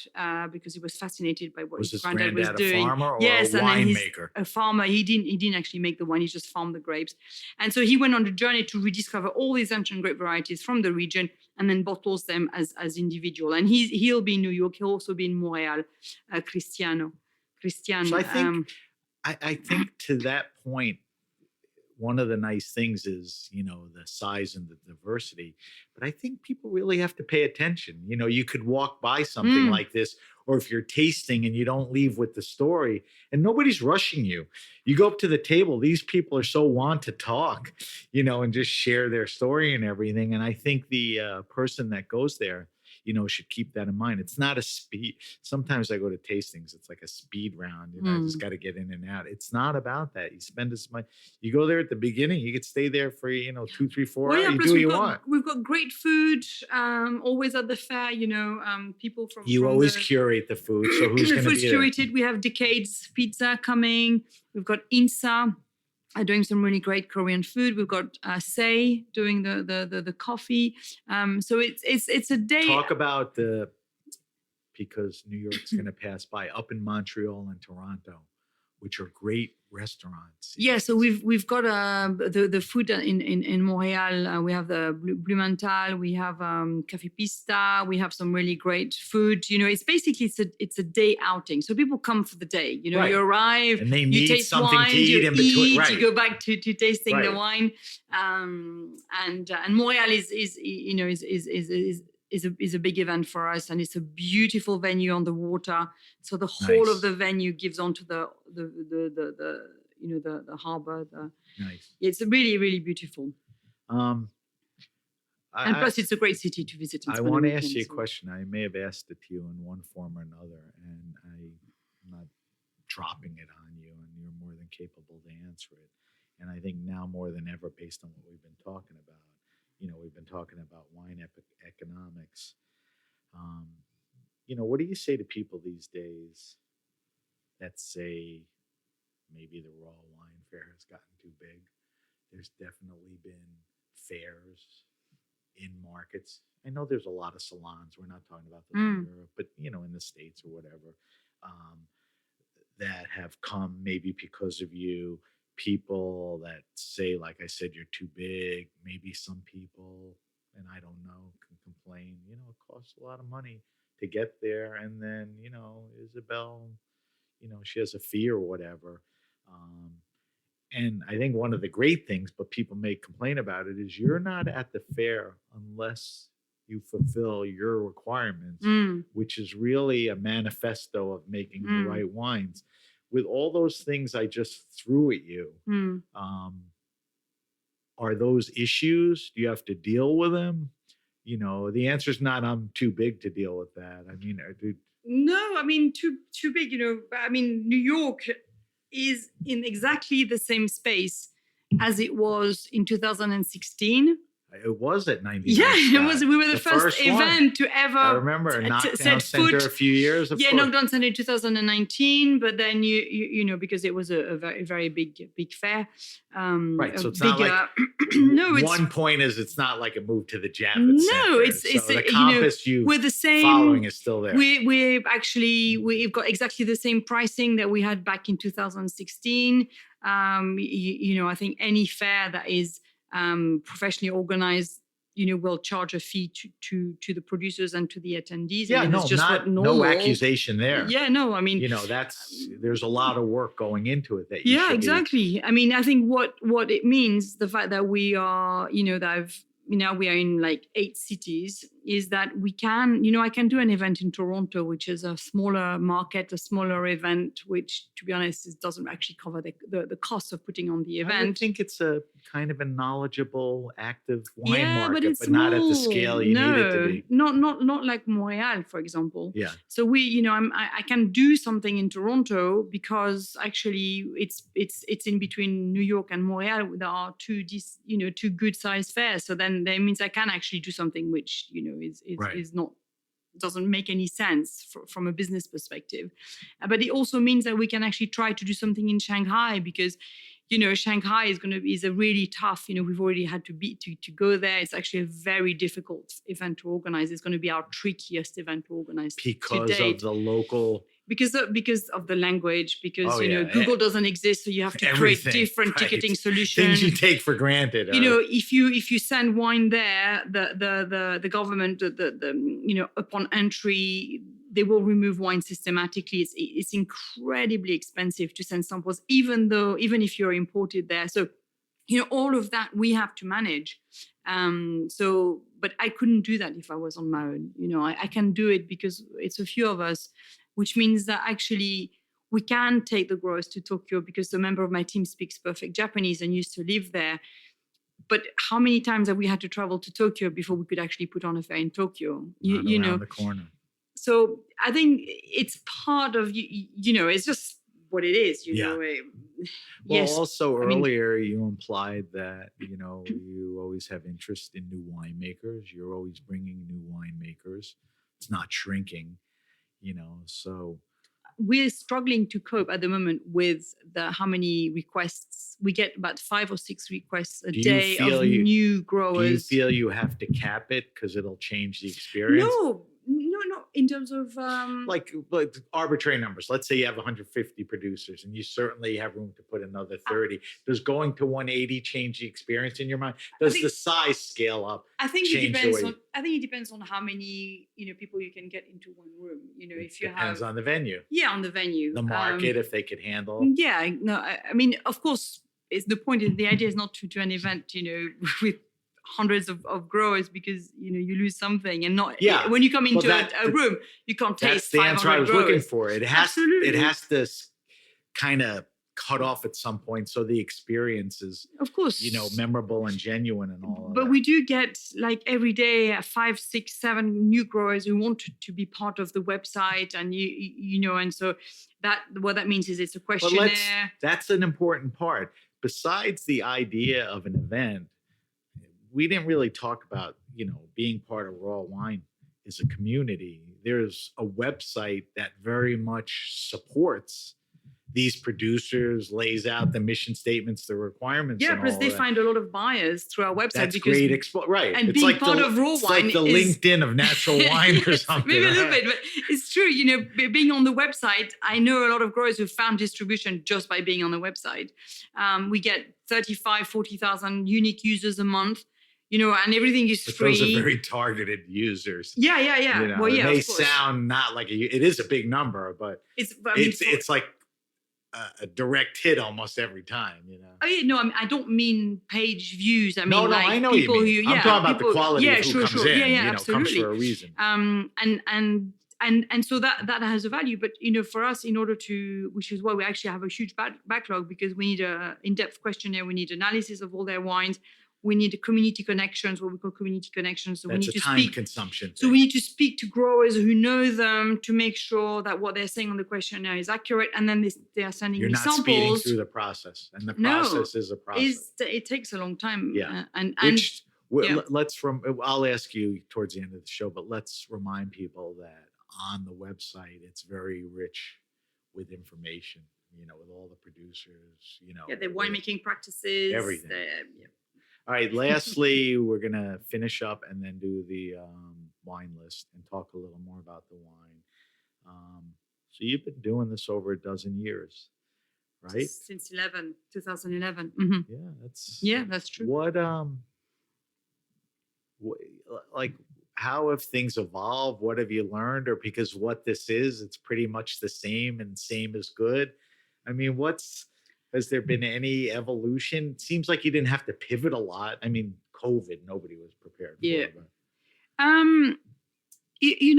because he was fascinated by what his granddad was doing. A farmer or yes, a and then winemaker? A farmer. He didn't actually make the wine. He just farmed the grapes. And so he went on the journey to rediscover all these ancient grape varieties from the region and then bottles them as individual. And he'll be in New York. He'll also be in Montreal. Cristiano. So I think to that point, one of the nice things is, the size and the diversity, but I think people really have to pay attention. You could walk by something like this, or if you're tasting and you don't leave with the story, and nobody's rushing you. You go up to the table, these people are so want to talk, and just share their story and everything. And I think the person that goes there, should keep that in mind. It's not a speed. Sometimes I go to tastings, it's like a speed round. I just got to get in and out. It's not about that. You spend as much. You go there at the beginning. You could stay there for 2, 3, 4 hours. You do what you want. We've got great food. Always at the fair. People from. You always curate the food. So who's going to be there? Curated. We have Decades Pizza coming. We've got Insa doing some really great Korean food. We've got Say doing the coffee. So it's a day. Talk about because New York's going to pass by, up in Montreal and Toronto, which are great restaurants. Yeah, so we've got the food in Montreal. We have the Blumenthal, we have Café Pista, we have some really great food. It's basically it's a day outing. So people come for the day. Right. You arrive, and they you need taste something wine, to eat in between. Right. You go back to tasting the Right. wine. And Montreal is a big event for us, and it's a beautiful venue on the water. So the whole of the venue gives onto the harbor. Nice. It's really, really beautiful. And plus, it's a great city to visit. I want to ask you a question. I may have asked it to you in one form or another, and I'm not dropping it on you, and you're more than capable to answer it. And I think now more than ever, based on what we've been talking about, we've been talking about wine economics. What do you say to people these days that say maybe the raw wine fair has gotten too big? There's definitely been fairs in markets. I know there's a lot of salons. We're not talking about those in Europe, but in the States or whatever, that have come maybe because of you. People that say, like I said, you're too big. Maybe some people, and I don't know, can complain. It costs a lot of money to get there, and then Isabelle, she has a fee or whatever. And I think one of the great things, but people may complain about it, is you're not at the fair unless you fulfill your requirements, which is really a manifesto of making the right wines. With all those things I just threw at you, are those issues? Do you have to deal with them? The answer is not I'm too big to deal with that. No, too big, New York is in exactly the same space as it was in 2016. It was at 99. Yeah, Scott. it was. We were the first event one. to ever. I remember Knockdown set Center foot. a few years. Yeah, Knockdown Center in 2019, but then you know, because it was a very big fair. Right, so it's bigger, not like no. It's, one point is it's not like a move to the Javits no, Center. it's so the you compass know, you we're the same. following is still there. We've got exactly the same pricing that we had back in 2016. You know, I think any fair that is professionally organized, you know, will charge a fee to the producers and to the attendees. Yeah, and no, it's just not, no accusation there. Yeah, no, I mean, you know, there's a lot of work going into it. That you yeah, exactly. I mean, I think what it means, the fact that we are, you know, that we are in like 8 cities, is that we can, you know, I can do an event in Toronto, which is a smaller market, a smaller event, which, to be honest, doesn't actually cover the cost of putting on the event. I would think it's a kind of a knowledgeable, active wine yeah, market, but not at the scale you need it to be. Not like Montreal, for example. Yeah. So we, you know, I can do something in Toronto because actually it's in between New York and Montreal. There are two good sized fairs. So then that means I can actually do something which, you know, is not, doesn't make any sense from a business perspective. But it also means that we can actually try to do something in Shanghai, because, you know, Shanghai is a really tough, you know, we've already had to go there. It's actually a very difficult event to organize. It's going to be our trickiest event to organize because of the local. Because of the language, because Google doesn't exist, so you have to create different ticketing solutions. Things you take for granted. You know, if you send wine there, the government, you know, upon entry, they will remove wine systematically. It's incredibly expensive to send samples, even if you're imported there. So, you know, all of that we have to manage. But I couldn't do that if I was on my own. You know, I can do it because it's a few of us, which means that actually we can take the growers to Tokyo, because a member of my team speaks perfect Japanese and used to live there. But how many times have we had to travel to Tokyo before we could actually put on a fair in Tokyo? You know, the corner. So I think it's part of, you know, it's just what it is, you know. Well, yes, also earlier you implied that, you know, you always have interest in new winemakers. You're always bringing new winemakers. It's not shrinking, you know, so. We're struggling to cope at the moment with how many requests. We get about 5 or 6 requests a day of new growers. Do you feel you have to cap it because it'll change the experience? No. In terms of like arbitrary numbers. Let's say you have 150 producers, and you certainly have room to put another 30. Does going to 180 change the experience in your mind? Does the size scale up? I think it depends on how many, you know, people you can get into one room. You know, if you depends on the venue. Yeah, on the venue. The market, if they could handle. Yeah, no, I mean, of course, the idea is not to do an event, you know, with hundreds of growers, because, you know, you lose something, and not when you come into a room, you can't taste 500 growers. That's the answer I was looking for. It has to kind of cut off at some point, so the experience is, of course, you know, memorable and genuine and all. But we do get, like, every day 5, 6, 7 new growers who want to be part of the website, and you know, and so that what that means is it's a questionnaire. That's an important part. Besides the idea of an event, we didn't really talk about, you know, being part of Raw Wine is a community. There's a website that very much supports these producers, lays out the mission statements, the requirements. Yeah, plus they find a lot of buyers through our website. That's great. Right. And it's being like part of Raw Wine, like the LinkedIn of natural wine or something. Maybe a little bit, but it's true. You know, being on the website, I know a lot of growers who found distribution just by being on the website. We get 35, 40,000 unique users a month. You know, and everything is free. Those are very targeted users. Yeah. You know, well, it may sound not like it is a big number, but it's like a direct hit almost every time. You know. Oh yeah, no, I don't mean page views. I mean, no, I know people you mean. who. I'm talking about the quality of who comes in. Yeah, you know, absolutely. Comes for a reason. And so that has a value. But, you know, for us, in order to, which is why we actually have a huge backlog, because we need a in-depth questionnaire, we need analysis of all their wines. We need community connections, what we call community connections. So That's we need a time consumption. So we need to speak to growers who know them to make sure that what they're saying on the questionnaire is accurate. And then they are sending me samples. You're not speeding through the process, and the process is a process. It takes a long time. Yeah, and I'll ask you towards the end of the show, but let's remind people that on the website, it's very rich with information, with all the producers, the winemaking practices, everything. All right. Lastly, we're going to finish up and then do the wine list and talk a little more about the wine. So you've been doing this over a dozen years, right? Since 2011. Yeah, that's true. What, how have things evolved? What have you learned? Or because what this is, it's pretty much the same and same is good. I mean, has there been any evolution? It seems like you didn't have to pivot a lot. I mean, COVID, nobody was prepared for it.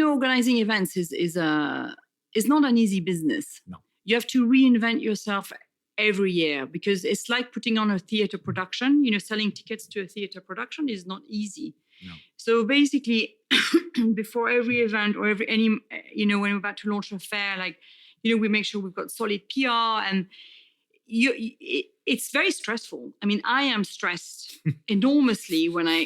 Organizing events is not an easy business. No. You have to reinvent yourself every year because it's like putting on a theater production. Selling tickets to a theater production is not easy. No. So basically, before every event or when we're about to launch a fair, we make sure we've got solid PR, and it's very stressful. I mean, I am stressed enormously when I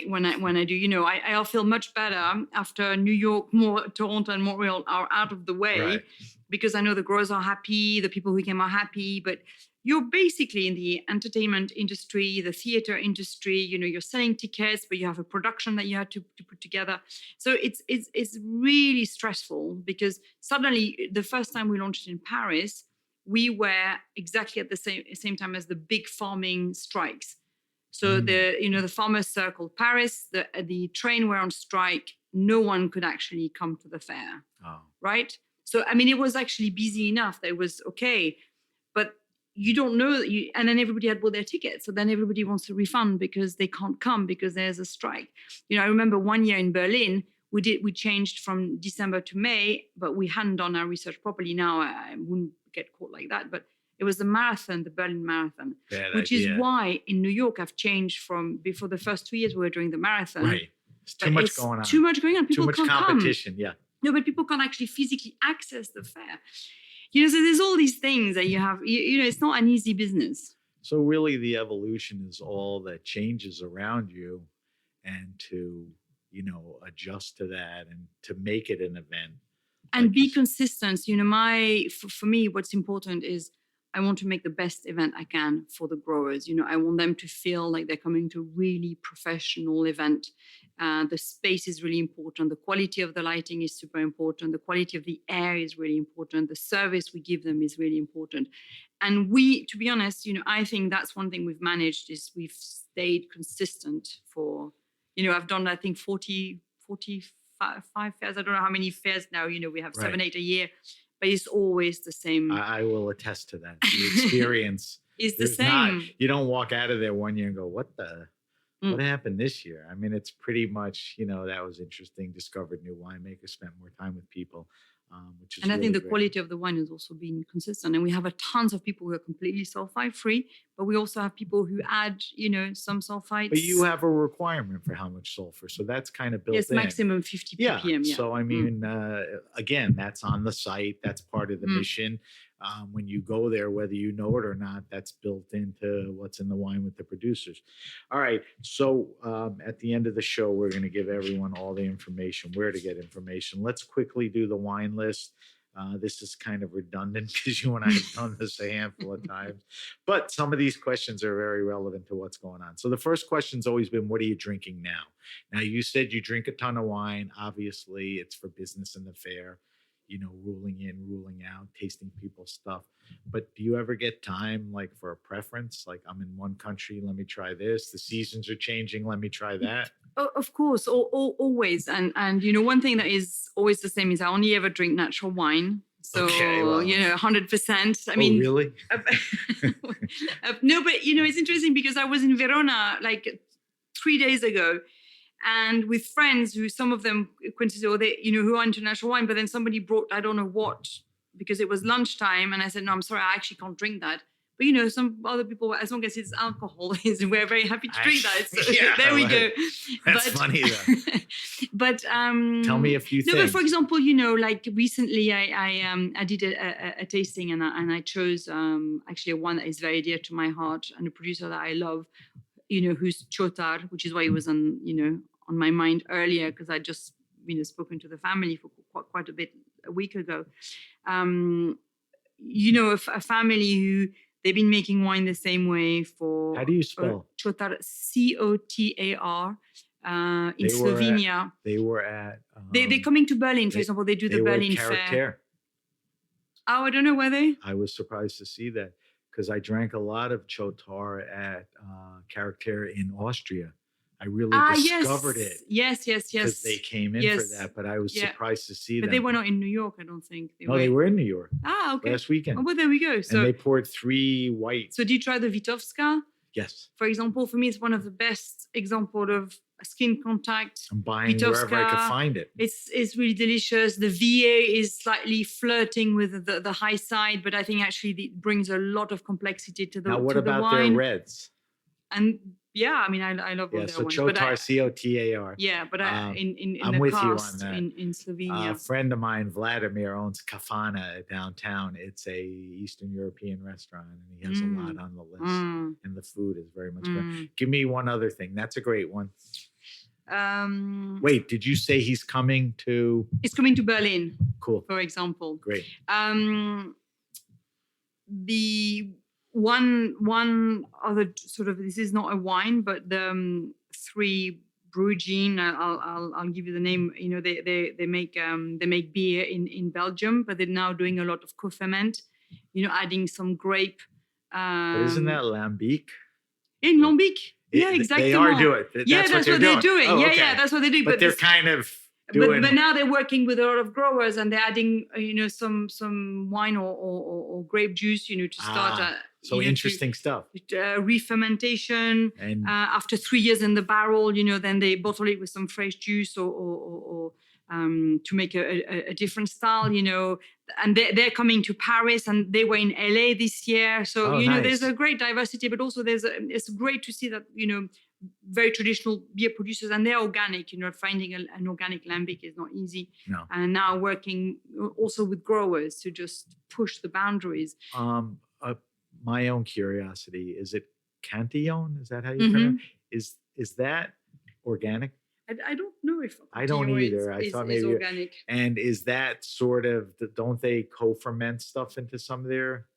do. I'll feel much better after New York, Toronto, and Montreal are out of the way, right, because I know the growers are happy, the people who came are happy, but you're basically in the entertainment industry, the theater industry, you're selling tickets, but you have a production that you had to put together. So it's really stressful because suddenly the first time we launched in Paris, we were exactly at the same time as the big farming strikes. So the farmers circled Paris, the train were on strike. No one could actually come to the fair, right? So, I mean, it was actually busy enough that it was okay, but you don't know and then everybody had bought their tickets. So then everybody wants a refund because they can't come because there's a strike. I remember one year in Berlin, we changed from December to May, but we hadn't done our research properly. Now I wouldn't get caught like that, but it was the marathon, the Berlin Marathon, which is why in New York I've changed from before the first 2 years we were doing the marathon. Right. It's too much going on. Too much going on. People too much can't competition. Come. Yeah. No, but people can't actually physically access the fair. So there's all these things that you have, it's not an easy business. So really the evolution is all that changes around you, and to, adjust to that and to make it an event. And be consistent. For me, what's important is I want to make the best event I can for the growers. I want them to feel like they're coming to a really professional event. The space is really important. The quality of the lighting is super important. The quality of the air is really important. The service we give them is really important. And to be honest, I think that's one thing we've managed is we've stayed consistent for, I've done, I think 45 fairs. I don't know how many fairs now, we have 7, 8 a year. But it's always the same. I will attest to that. The experience is the same. You don't walk out of there one year and go, what happened this year? I mean, it's pretty much, that was interesting. Discovered new winemakers, spent more time with people, which is and I think the great. quality of the wine has also been consistent. And we have tons of people who are completely sulfite free, but we also have people who add, some sulfites. But you have a requirement for how much sulfur, so that's kind of built in. Yes, maximum 50 ppm. Yeah. So I mean, again, that's on the site. That's part of the mission. When you go there, whether you know it or not, that's built into what's in the wine with the producers. All right. So at the end of the show, we're going to give everyone all the information, where to get information. Let's quickly do the wine list. This is kind of redundant because you and I have done this a handful of times, but some of these questions are very relevant to what's going on. So the first question's always been, what are you drinking now? Now, you said you drink a ton of wine. Obviously, it's for business and the fair, ruling in, ruling out, tasting people's stuff. But do you ever get time for a preference? Like, I'm in one country, let me try this. The seasons are changing, let me try that. Oh, of course, always. And one thing that is always the same is I only ever drink natural wine. So, 100%. I mean, really? No, but, it's interesting because I was in Verona 3 days ago, and with friends who, some of them coincidentally, who are international wine, but then somebody brought, I don't know what, because it was lunchtime. And I said, no, I'm sorry, I actually can't drink that. But, some other people, as long as it's alcohol, we're very happy to drink that. So there we go. That's funny, though. But tell me a few things. No, but for example, recently I did a tasting and I chose actually one that is very dear to my heart and a producer that I love. who's chotar, which is why it was on my mind earlier, because I just spoken to the family for quite a bit a week ago. A family who they've been making wine the same way for. How do you spell? Chotar, Cotar, in Slovenia. They were at. They're coming to Berlin, for example. They do the Berlin Fair. Oh, I don't know where they. I was surprised to see that because I drank a lot of Chotar at Charakter in Austria. I really discovered it. Yes. Because they came in for that, but I was surprised to see them. But they were not in New York, I don't think. They were in New York. Okay. Last weekend. Oh, well, there we go. So, and they poured 3 white. So did you try the Witowska? Yes. For example, for me, it's one of the best examples of skin contact. I'm buying Witowska. wherever I could find it. It's really delicious. The VA is slightly flirting with the high side, but I think actually it brings a lot of complexity to the wine. Now, what about their reds? And I mean, I love all their so wines. Chotar, Cotar. Yeah, but in I'm the with cast you on that. in Slovenia. A friend of mine, Vladimir, owns Kafana downtown. It's a Eastern European restaurant, and he has a lot on the list. And the food is very much good. Give me one other thing. That's a great one. Wait, did you say he's coming to? He's coming to Berlin. Cool. For example. Great. The one other sort of, this is not a wine, but the 3 Bruggen, I'll give you the name. They make beer in Belgium, but they're now doing a lot of co-ferment. Adding some grape. But isn't that Lambic? In Lambic? Yeah, exactly. They are doing it. That's what they're doing. Oh, that's what they do. But they're kind of doing. But now they're working with a lot of growers, and they're adding, some wine or grape juice, to start. So interesting stuff. Re-fermentation. And after 3 years in the barrel, then they bottle it with some fresh juice or to make a different style, and they're coming to Paris, and they were in LA this year. So, nice. There's a great diversity, but also it's great to see that, very traditional beer producers, and they're organic, finding an organic lambic is not easy. No. And now working also with growers to just push the boundaries. My own curiosity, is it Cantillon? Is that how you pronounce it? Is that organic? I don't know if I don't either. I thought maybe organic. And is that sort of don't they co-ferment stuff into some of their?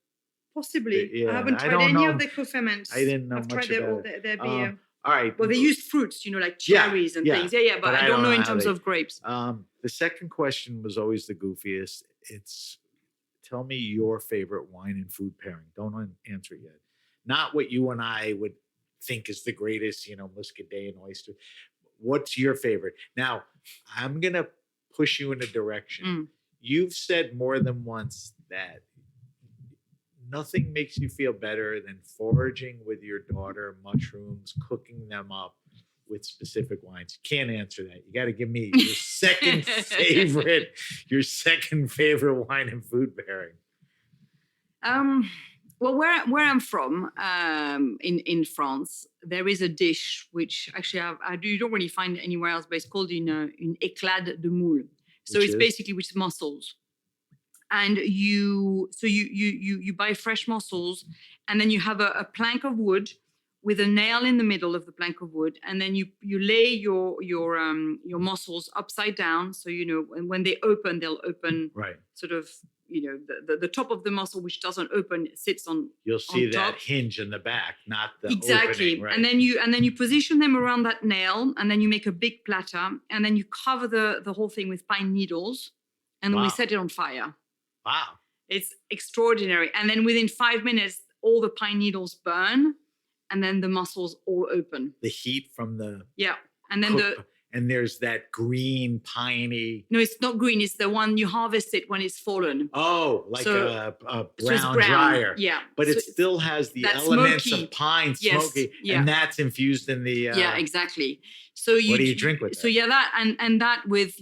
Possibly. Yeah, I haven't tried any of the co-ferments. I didn't know I've much tried about their beer. All right. Well, they use fruits, like cherries and things. Yeah. But I don't know in terms of grapes. The second question was always the goofiest. It's tell me your favorite wine and food pairing. Don't answer it yet. Not what you and I would think is the greatest, Muscadet and oyster. What's your favorite? Now, I'm going to push you in a direction. You've said more than once that nothing makes you feel better than foraging with your daughter mushrooms, cooking them up with specific wines. You can't answer that. You got to give me your second favorite wine and food pairing. Well, where I'm from, in France, there is a dish which actually you don't really find it anywhere else, but it's called une éclade de moule. So it's basically with mussels, and you buy fresh mussels, and then you have a plank of wood with a nail in the middle of the plank of wood, and then you lay your mussels upside down, so and when they open, they'll open sort of. The top of the mussel, which doesn't open, sits on. You'll see on that top. hinge in the back, not the exactly. opening, right? And then you position them around that nail, and then you make a big platter, and then you cover the whole thing with pine needles, and then we set it on fire. Wow, it's extraordinary. And then within 5 minutes, all the pine needles burn, and then the mussels all open. The heat from the and then and there's that green piney. No, it's not green. It's the one you harvest it when it's fallen. Oh, like a brown dryer. Yeah. But it still has the elements smoky. Of pine, smoky, and that's infused in the. Yeah, exactly. So what do you drink with? So that and that with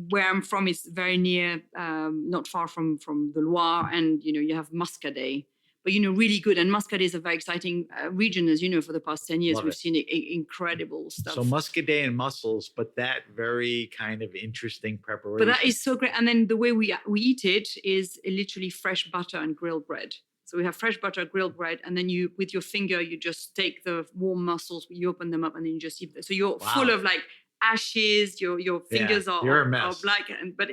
where I'm from is very near, not far from the Loire, and you have Muscadet. But, really good. And Muscadet is a very exciting region, as you know, for the past 10 years. We've seen incredible stuff. So Muscadet and mussels, but that very kind of interesting preparation. But that is so great. And then the way we eat it is literally fresh butter and grilled bread. So we have fresh butter, grilled bread, and then you, with your finger, you just take the warm mussels, you open them up, and then you just eat them. So you're full of like ashes. Your fingers you're a are mess. black, but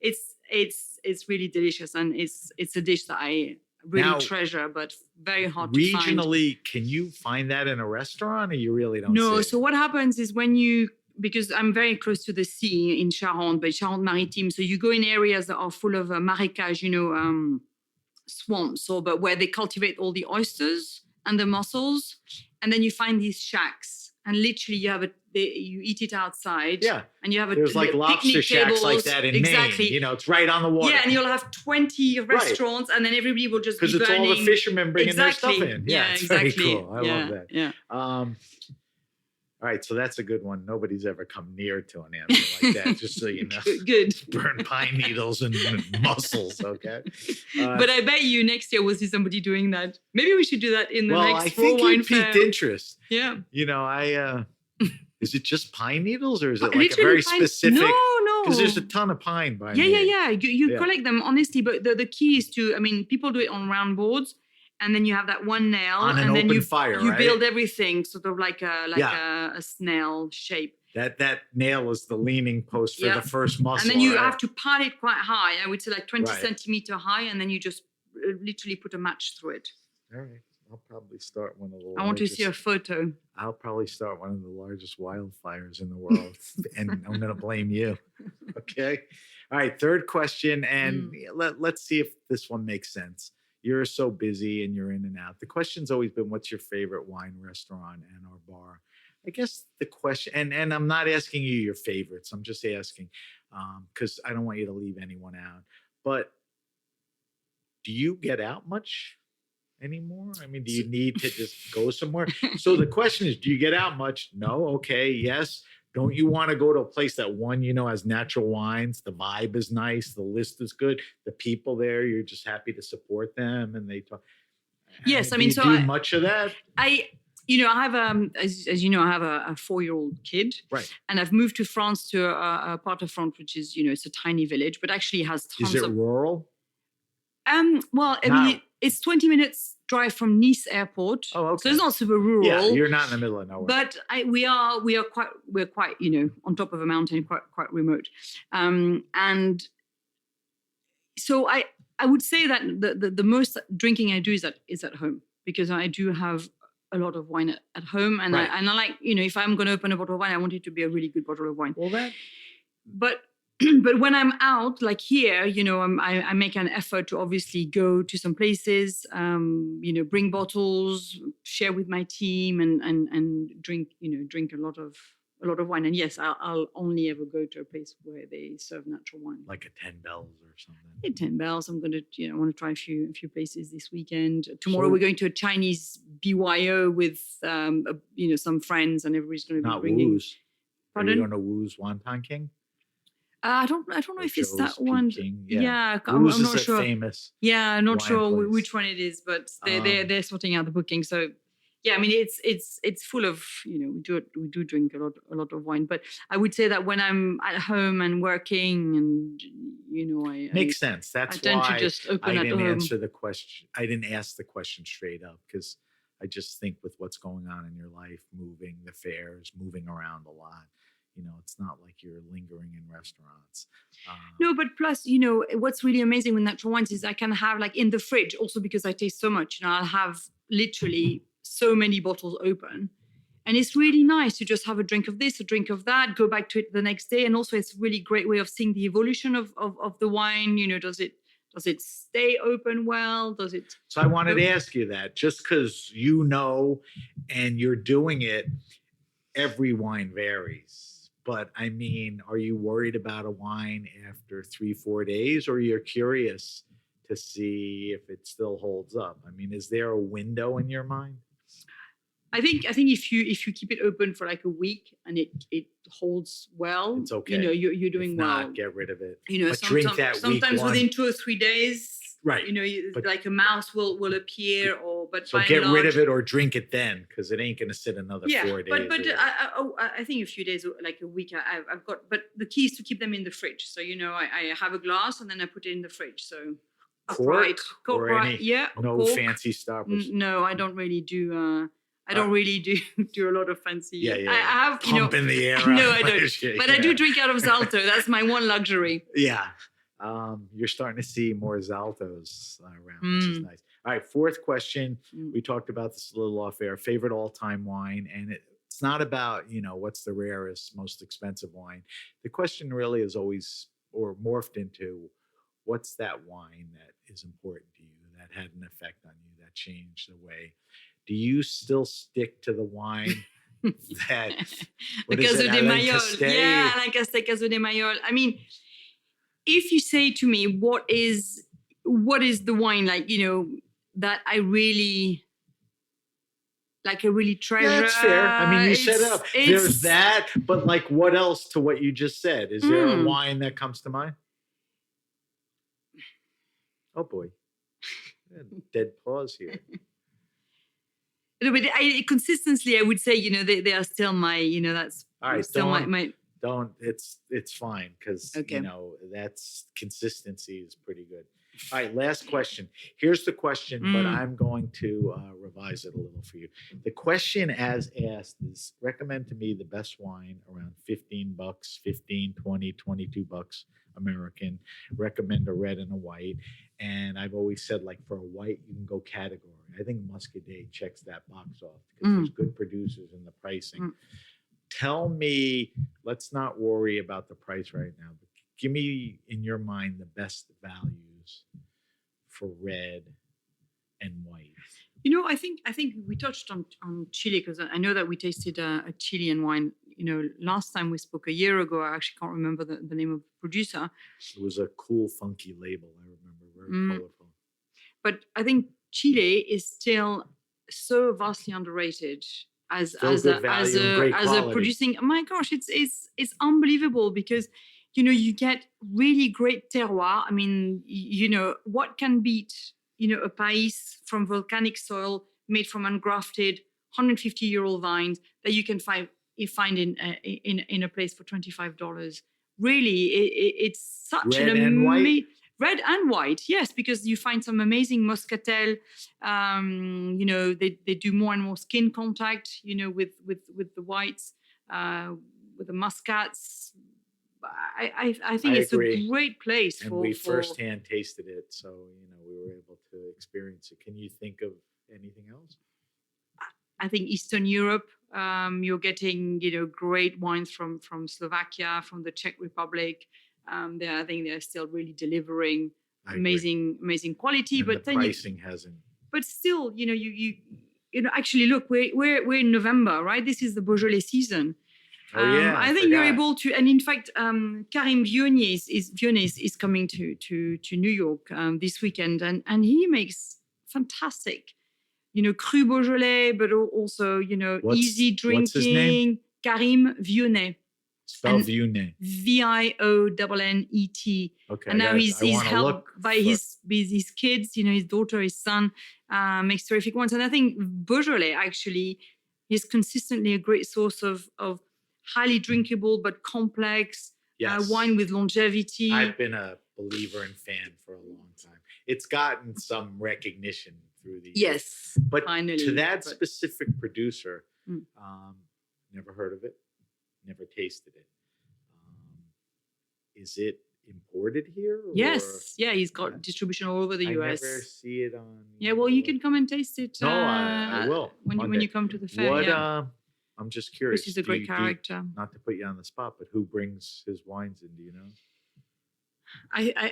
it's really delicious, and it's a dish that I really Now, treasure, but very hard to find. Regionally, can you find that in a restaurant, or you really don't? No. See So it? what happens is because I'm very close to the sea in Charente, but Charente-Maritime. So you go in areas that are full of marécage, swamps, but where they cultivate all the oysters and the mussels, and then you find these shacks, and literally you eat it outside. Yeah, and you have there's like lobster shacks like that in exactly. Maine. It's right on the water. Yeah, and you'll have 20 restaurants, and then everybody will just because be it's burning. all the fishermen bringing exactly. their stuff in. Yeah, it's exactly. very cool. I love that. Yeah. All right, so that's a good one. Nobody's ever come near to an answer like that, just so you know. Good. Burn pine needles and mussels, okay? But I bet you next year we'll see somebody doing that. Maybe we should do that in the next I think wine you fair. piqued interest. Yeah. Is it just pine needles, or is it like Literally a very pine- specific? No. Because there's a ton of pine by Yeah. me. You collect them, honestly, but the key is people do it on round boards, and then you have that one nail, On an and then open you fire, you right? build everything sort of like a snail shape. That nail is the leaning post for the first muscle. And then you right? have to pile it quite high. I would say like 20 Right. centimeter high, and then you just literally put a match through it. All right. I'll probably start one of the I want to see a photo. I'll probably start one of the largest wildfires in the world, and I'm going to blame you. Okay. All right. Third question, and let's see if this one makes sense. You're so busy and you're in and out. The question's always been, what's your favorite wine restaurant and or bar? I guess the question, and I'm not asking you your favorites. I'm just asking because I don't want you to leave anyone out. But do you get out much anymore? I mean, do you need to just go somewhere? So the question is, do you get out much? No. Okay. Yes. Don't you want to go to a place that has natural wines? The vibe is nice. The list is good. The people there, you're just happy to support them, and they talk. Yes, do you do much of that? I have as you know, I have a 4-year-old kid, right? And I've moved to France, to a part of France which is it's a tiny village, but actually has tons of. Is it rural? Well, I mean, it's 20 minutes drive from Nice airport. Oh, okay. So it's not super rural. Yeah, you're not in the middle of nowhere. But we're quite on top of a mountain, quite remote. And so I would say that the most drinking I do is at home, because I do have a lot of wine at home, and right. I like, if I'm going to open a bottle of wine, I want it to be a really good bottle of wine. Well, But when I'm out, like here, I make an effort to obviously go to some places, bring bottles, share with my team, and drink a lot of wine. And yes, I'll only ever go to a place where they serve natural wine, like a 10 Bells or something. Yeah, 10 Bells. I'm going to, I want to try a few places this weekend. Tomorrow we're going to a Chinese BYO with, some friends, and everybody's going to be bringing. Wu's. Pardon? Are you going to Wu's Wonton King? I don't know if it's that one. Yeah, I'm not is sure. Famous. Yeah, I'm not sure place. which one it is, but they're sorting out the booking. So yeah, I mean it's full of we do drink a lot of wine, but I would say that when I'm at home and working, and I makes sense. That's I tend why to just open I at didn't home. answer the question. I didn't ask the question straight up, because I just think with what's going on in your life, moving, the fairs, moving around a lot. It's not like you're lingering in restaurants. No, but plus, what's really amazing with natural wines is I can have, like, in the fridge, also because I taste so much, I'll have literally so many bottles open. And it's really nice to just have a drink of this, a drink of that, go back to it the next day. And also it's a really great way of seeing the evolution of the wine. Does it stay open well? Does it? So I wanted to ask you that, just because and you're doing it, every wine varies. But I mean, are you worried about a wine after 3-4 days, or you're curious to see if it still holds up? I mean, is there a window in your mind? I think if you keep it open for like a week and it holds well, it's okay. You're doing well. Not get rid of it. But drink that sometimes within 2 or 3 days. Right. But like a mouse will appear, so get rid of it or drink it then, because it ain't going to sit another 4 days. But I think a few days, like a week, I've got. But the key is to keep them in the fridge. So I have a glass and then I put it in the fridge. So Cork Cork, or right? any, Yeah, no cork. fancy stoppers. No, I don't really do. I don't really do a lot of fancy. Yeah, yeah. I have, Pump in the air. No, out I don't. of shit, But I do drink out of Zalto. That's my one luxury. Yeah. You're starting to see more Zaltos around, which is nice. All right, fourth question. We talked about this a little off air. Favorite all-time wine, and it's not about what's the rarest, most expensive wine. The question really is always, or morphed into, what's that wine that is important to you, that had an effect on you, that changed the way? Do you still stick to the wine that the Caso de Mayol? Yeah, like I say, Caso de Mayol. I mean, if you say to me, what is the wine that I really treasure? Yeah, that's fair. I mean, you set it up. There's that, but like, what else to what you just said? Is there a wine that comes to mind? Oh boy, dead pause here. No, but consistently, I would say, they are still my, that's all right. Still my. Don't. It's fine because that's consistency is pretty good. All right, last question. Here's the question, but I'm going to revise it a little for you. The question as asked is: recommend to me the best wine around $15, 15, 20, $22 American. Recommend a red and a white. And I've always said, like, for a white, you can go category. I think Muscadet checks that box off because there's good producers in the pricing. Tell me, let's not worry about the price right now, but give me, in your mind, the best values for red and white. I think we touched on Chile, because I know that we tasted a Chilean wine. Last time we spoke a year ago, I actually can't remember the name of the producer. It was a cool, funky label, I remember, very colorful. But I think Chile is still so vastly underrated as a producing. Oh my gosh, it's unbelievable because you get really great terroir. I mean, what can beat a pais from volcanic soil made from ungrafted 150-year-old vines that you can find in a place for $25. Really, it's such red and white. Red and white, yes, because you find some amazing muscatel. They do more and more skin contact, with the whites, with the muscats. I think it's a great place and we firsthand tasted it, so we were able to experience it. Can you think of anything else? I think Eastern Europe, you're getting great wines from Slovakia, from the Czech Republic. I think they're still really delivering amazing quality. And but the pricing hasn't. But still, you actually look, we're in November, right? This is the Beaujolais season. I think you're able to, and in fact, Karim Vionnet is coming to New York this weekend, and he makes fantastic, cru Beaujolais, but also easy drinking. What's his name? Karim Vionnet. Spell Vionnet. Vionnet. Okay. And now he's helped by his kids, his daughter, his son, makes terrific wines. And I think Beaujolais actually is consistently a great source of highly drinkable but complex wine with longevity. I've been a believer and fan for a long time. It's gotten some recognition through the years. Yes, but finally. To that specific producer, never heard of it, never tasted it. Is it imported here? Yes. Yeah, he's got distribution all over the US. I never see it on... Yeah, well, you can come and taste it. No, I will. When you come to the fair. I'm just curious. This is a great character. Not to put you on the spot, but who brings his wines in? Do you know?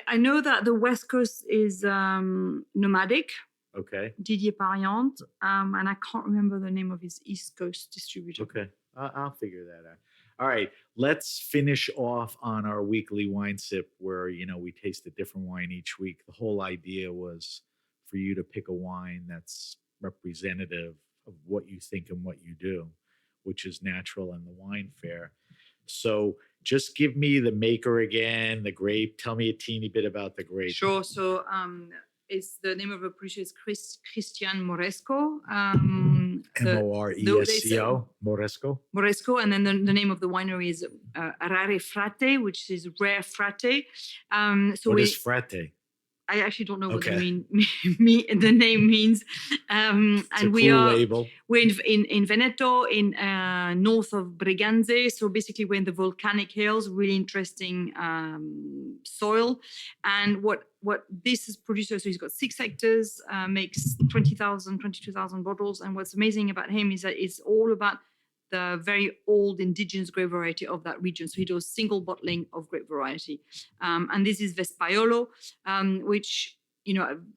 I know that the West Coast is nomadic. Okay. Didier Pariente. And I can't remember the name of his East Coast distributor. Okay. I'll figure that out. All right. Let's finish off on our weekly wine sip where, we taste a different wine each week. The whole idea was for you to pick a wine that's representative of what you think and what you do, which is natural in the wine fair. So just give me the maker again, the grape. Tell me a teeny bit about the grape. Sure. So it's the name of a producer is Christian Moresco. Moresco. Moresco. Moresco. And then the name of the winery is Rare Frate, which is Rare Frate. What is Frate? I actually don't know what the Okay. the name means. It's a And cool label. we're in Veneto, in north of Breganze. So basically, we're in the volcanic hills. Really interesting soil. And what this is producer, so he's got 6 hectares, makes 22,000 bottles. And what's amazing about him is that it's all about the very old indigenous grape variety of that region. So he does single bottling of grape variety. And this is Vespaiolo, which,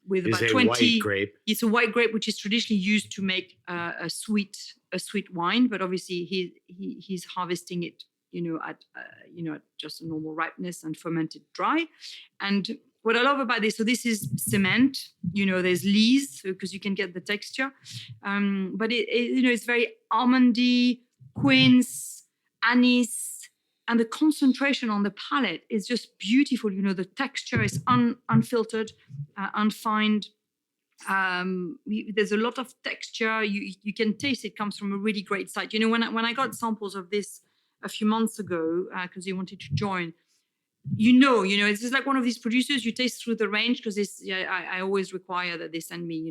with Is about a 20... white grape. It's a white grape, which is traditionally used to make a sweet wine. But obviously he's harvesting it, at just a normal ripeness and fermented dry. And what I love about this, so this is cement, there's lees because you can get the texture. But it's very almondy, quince, anise, and the concentration on the palate is just beautiful. The texture is unfiltered, unfined. There's a lot of texture. You can taste it comes from a really great site. When I got samples of this a few months ago, because he wanted to join, it's just like one of these producers. You taste through the range, because I always require that they send me,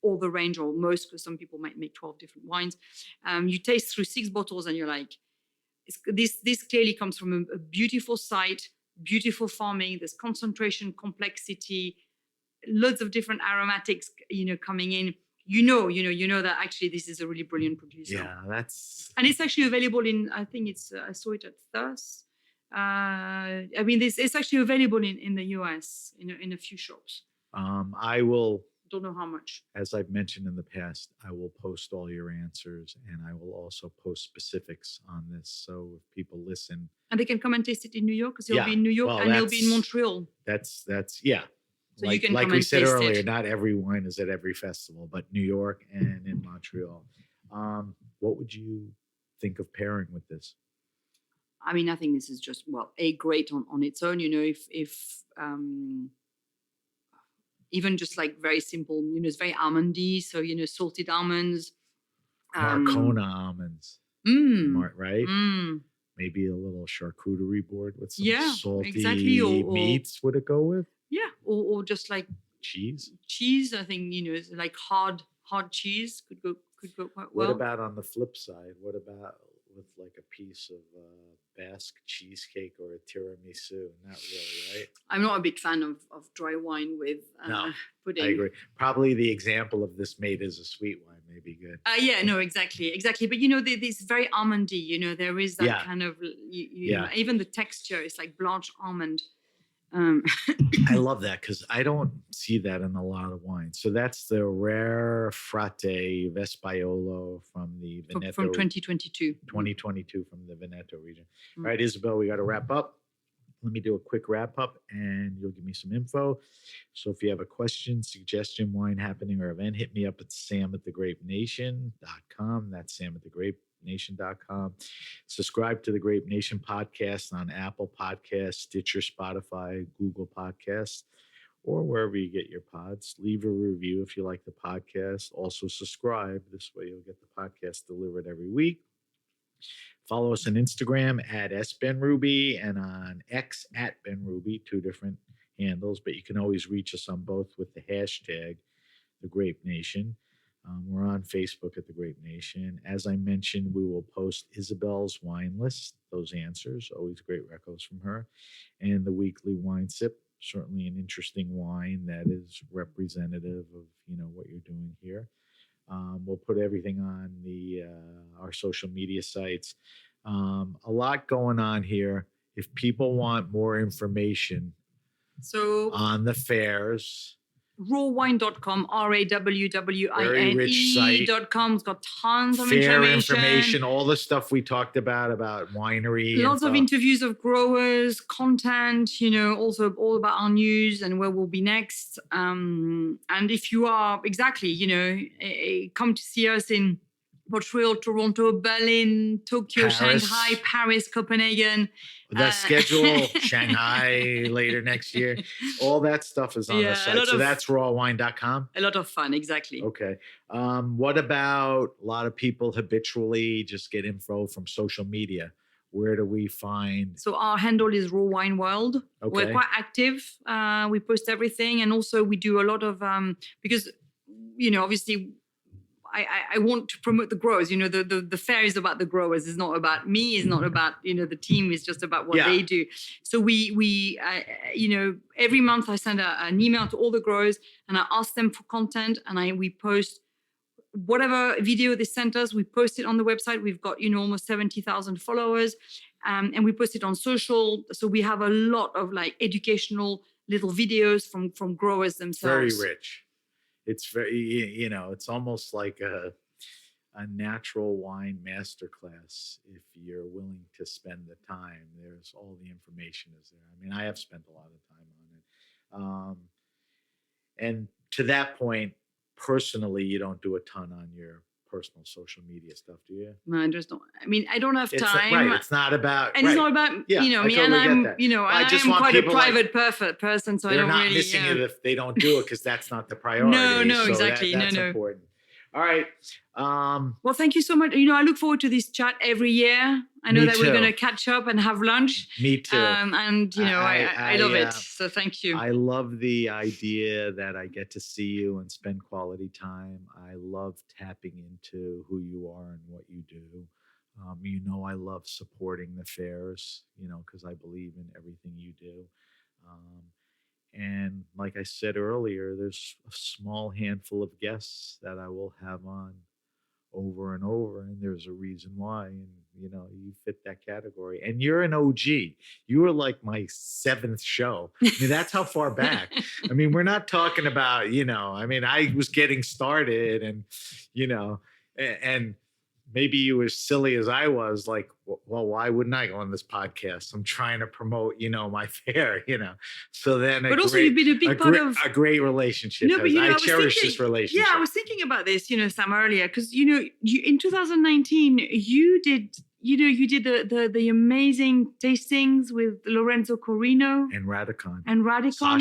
all the range or most, because some people might make 12 different wines. You taste through 6 bottles and you're like, this clearly comes from a beautiful site, beautiful farming. There's concentration, complexity, loads of different aromatics, coming in. You know that actually this is a really brilliant producer. Yeah, and it's actually available in, I think I saw it at Thirst. It's actually available in the US in a few shops. I will. Don't know how much. As I've mentioned in the past, I will post all your answers, and I will also post specifics on this. So if people listen, and they can come and taste it in New York, because he'll be in New York and he'll be in Montreal. That's So like, you can like come we and said taste earlier, it. not every wine is at every festival, but New York and in Montreal. What would you think of pairing with this? I think this is just, great on its own. If even just like very simple, it's very almondy. So, salted almonds. Marcona almonds. Right? Maybe a little charcuterie board with some salty meats. Would it go with? Yeah. Or just like cheese. I think, it's like hard cheese could go quite well. What about on the flip side? What about with like a piece of Basque cheesecake or a tiramisu? Not really, right? I'm not a big fan of dry wine with pudding. I agree. Probably the example of this made as a sweet wine may be good. Exactly. But this very almondy. There is that kind of even the texture is like blanched almond. I love that, because I don't see that in a lot of wines. So that's the Rare Frate Vespaiolo from the Veneto. From 2022. 2022 from the Veneto region. All right, Isabelle, we got to wrap up. Let me do a quick wrap up and you'll give me some info. So if you have a question, suggestion, wine happening, or event, hit me up at sam@thegrapenation.com. That's sam@thegrapenation.com. Subscribe to the Grape Nation podcast on Apple Podcasts, Stitcher, Spotify, Google Podcasts, or wherever you get your pods. Leave a review if you like the podcast. Also subscribe. This way you'll get the podcast delivered every week. Follow us on Instagram at @SBenRuby and on X @BenRuby, 2 different handles, but you can always reach us on both with the hashtag The Grape Nation. We're on Facebook at The Grape Nation. As I mentioned, we will post Isabelle's wine list, those answers, always great records from her, and the weekly wine sip, certainly an interesting wine that is representative of, what you're doing here. We'll put everything on our social media sites. A lot going on here. If people want more information on the fairs, rawwine.com, rawwine.com. It's got tons of fair information, all the stuff we talked about winery. Lots of interviews of growers, content, also all about our news and where we'll be next. And if you are come to see us in Montreal, Toronto, Berlin, Tokyo, Paris. Shanghai, Paris, Copenhagen. The schedule, Shanghai later next year. All that stuff is on the site. So that's rawwine.com. A lot of fun, exactly. Okay. What about a lot of people habitually just get info from social media? Where do we find? So our handle is Raw Wine World. Okay. We're quite active. We post everything, and also we do a lot of because obviously I want to promote the growers. The fair is about the growers. It's not about me. It's not about the team. It's just about what they do. So we every month I send an email to all the growers and I ask them for content, and we post whatever video they sent us. We post it on the website. We've got almost 70,000 followers, and we post it on social. So we have a lot of like educational little videos from growers themselves. Very rich. It's very, it's almost like a natural wine masterclass. If you're willing to spend the time, there's all the information is there. I mean, I have spent a lot of time on it. And to that point, personally, you don't do a ton on your personal social media stuff, do you? No, I just don't. I mean, I don't have time. Right. It's not about. And it's not about me, and I'm, I am quite a private person, so I don't really. They're not missing it if they don't do it because that's not the priority. No, so exactly. That's important. All right. Well, thank you so much. I look forward to this chat every year. I know that we're going to catch up and have lunch. Me too. And I love it. So thank you. I love the idea that I get to see you and spend quality time. I love tapping into who you are and what you do. I love supporting the fairs, because I believe in everything you do. And like I said earlier, there's a small handful of guests that I will have on over and over, and there's a reason why. And you fit that category, and you're an OG. You were like my 7th show. I mean, that's how far back. I mean, we're not talking about I was getting started, and and maybe you were as silly as I was, like, well, why wouldn't I go on this podcast? I'm trying to promote, my fair, So then, you've been a big part of a great relationship. No, but I cherish this relationship. Yeah, I was thinking about this, Sam, earlier, because you in 2019 you did the amazing tastings with Lorenzo Corino and Radicon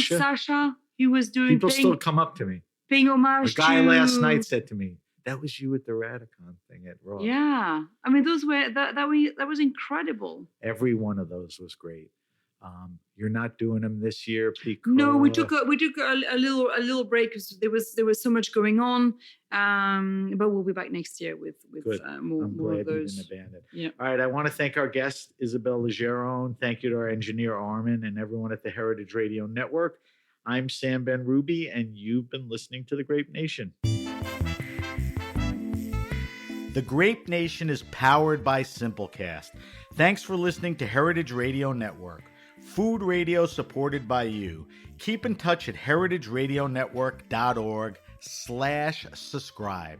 Sasha. He was doing. People still come up to me. Paying homage. A guy last night said to me, "That was you at the Radicon thing at Raw." Yeah, I mean, those were that was incredible. Every one of those was great. You're not doing them this year, because no, we took a little break because there was so much going on. But we'll be back next year with more of those. You didn't abandon. Yeah. All right, I want to thank our guest Isabelle Legeron. Thank you to our engineer Armin and everyone at the Heritage Radio Network. I'm Sam Ben Ruby, and you've been listening to The Grape Nation. The Grape Nation is powered by Simplecast. Thanks for listening to Heritage Radio Network. Food radio supported by you. Keep in touch at heritageradionetwork.org/subscribe.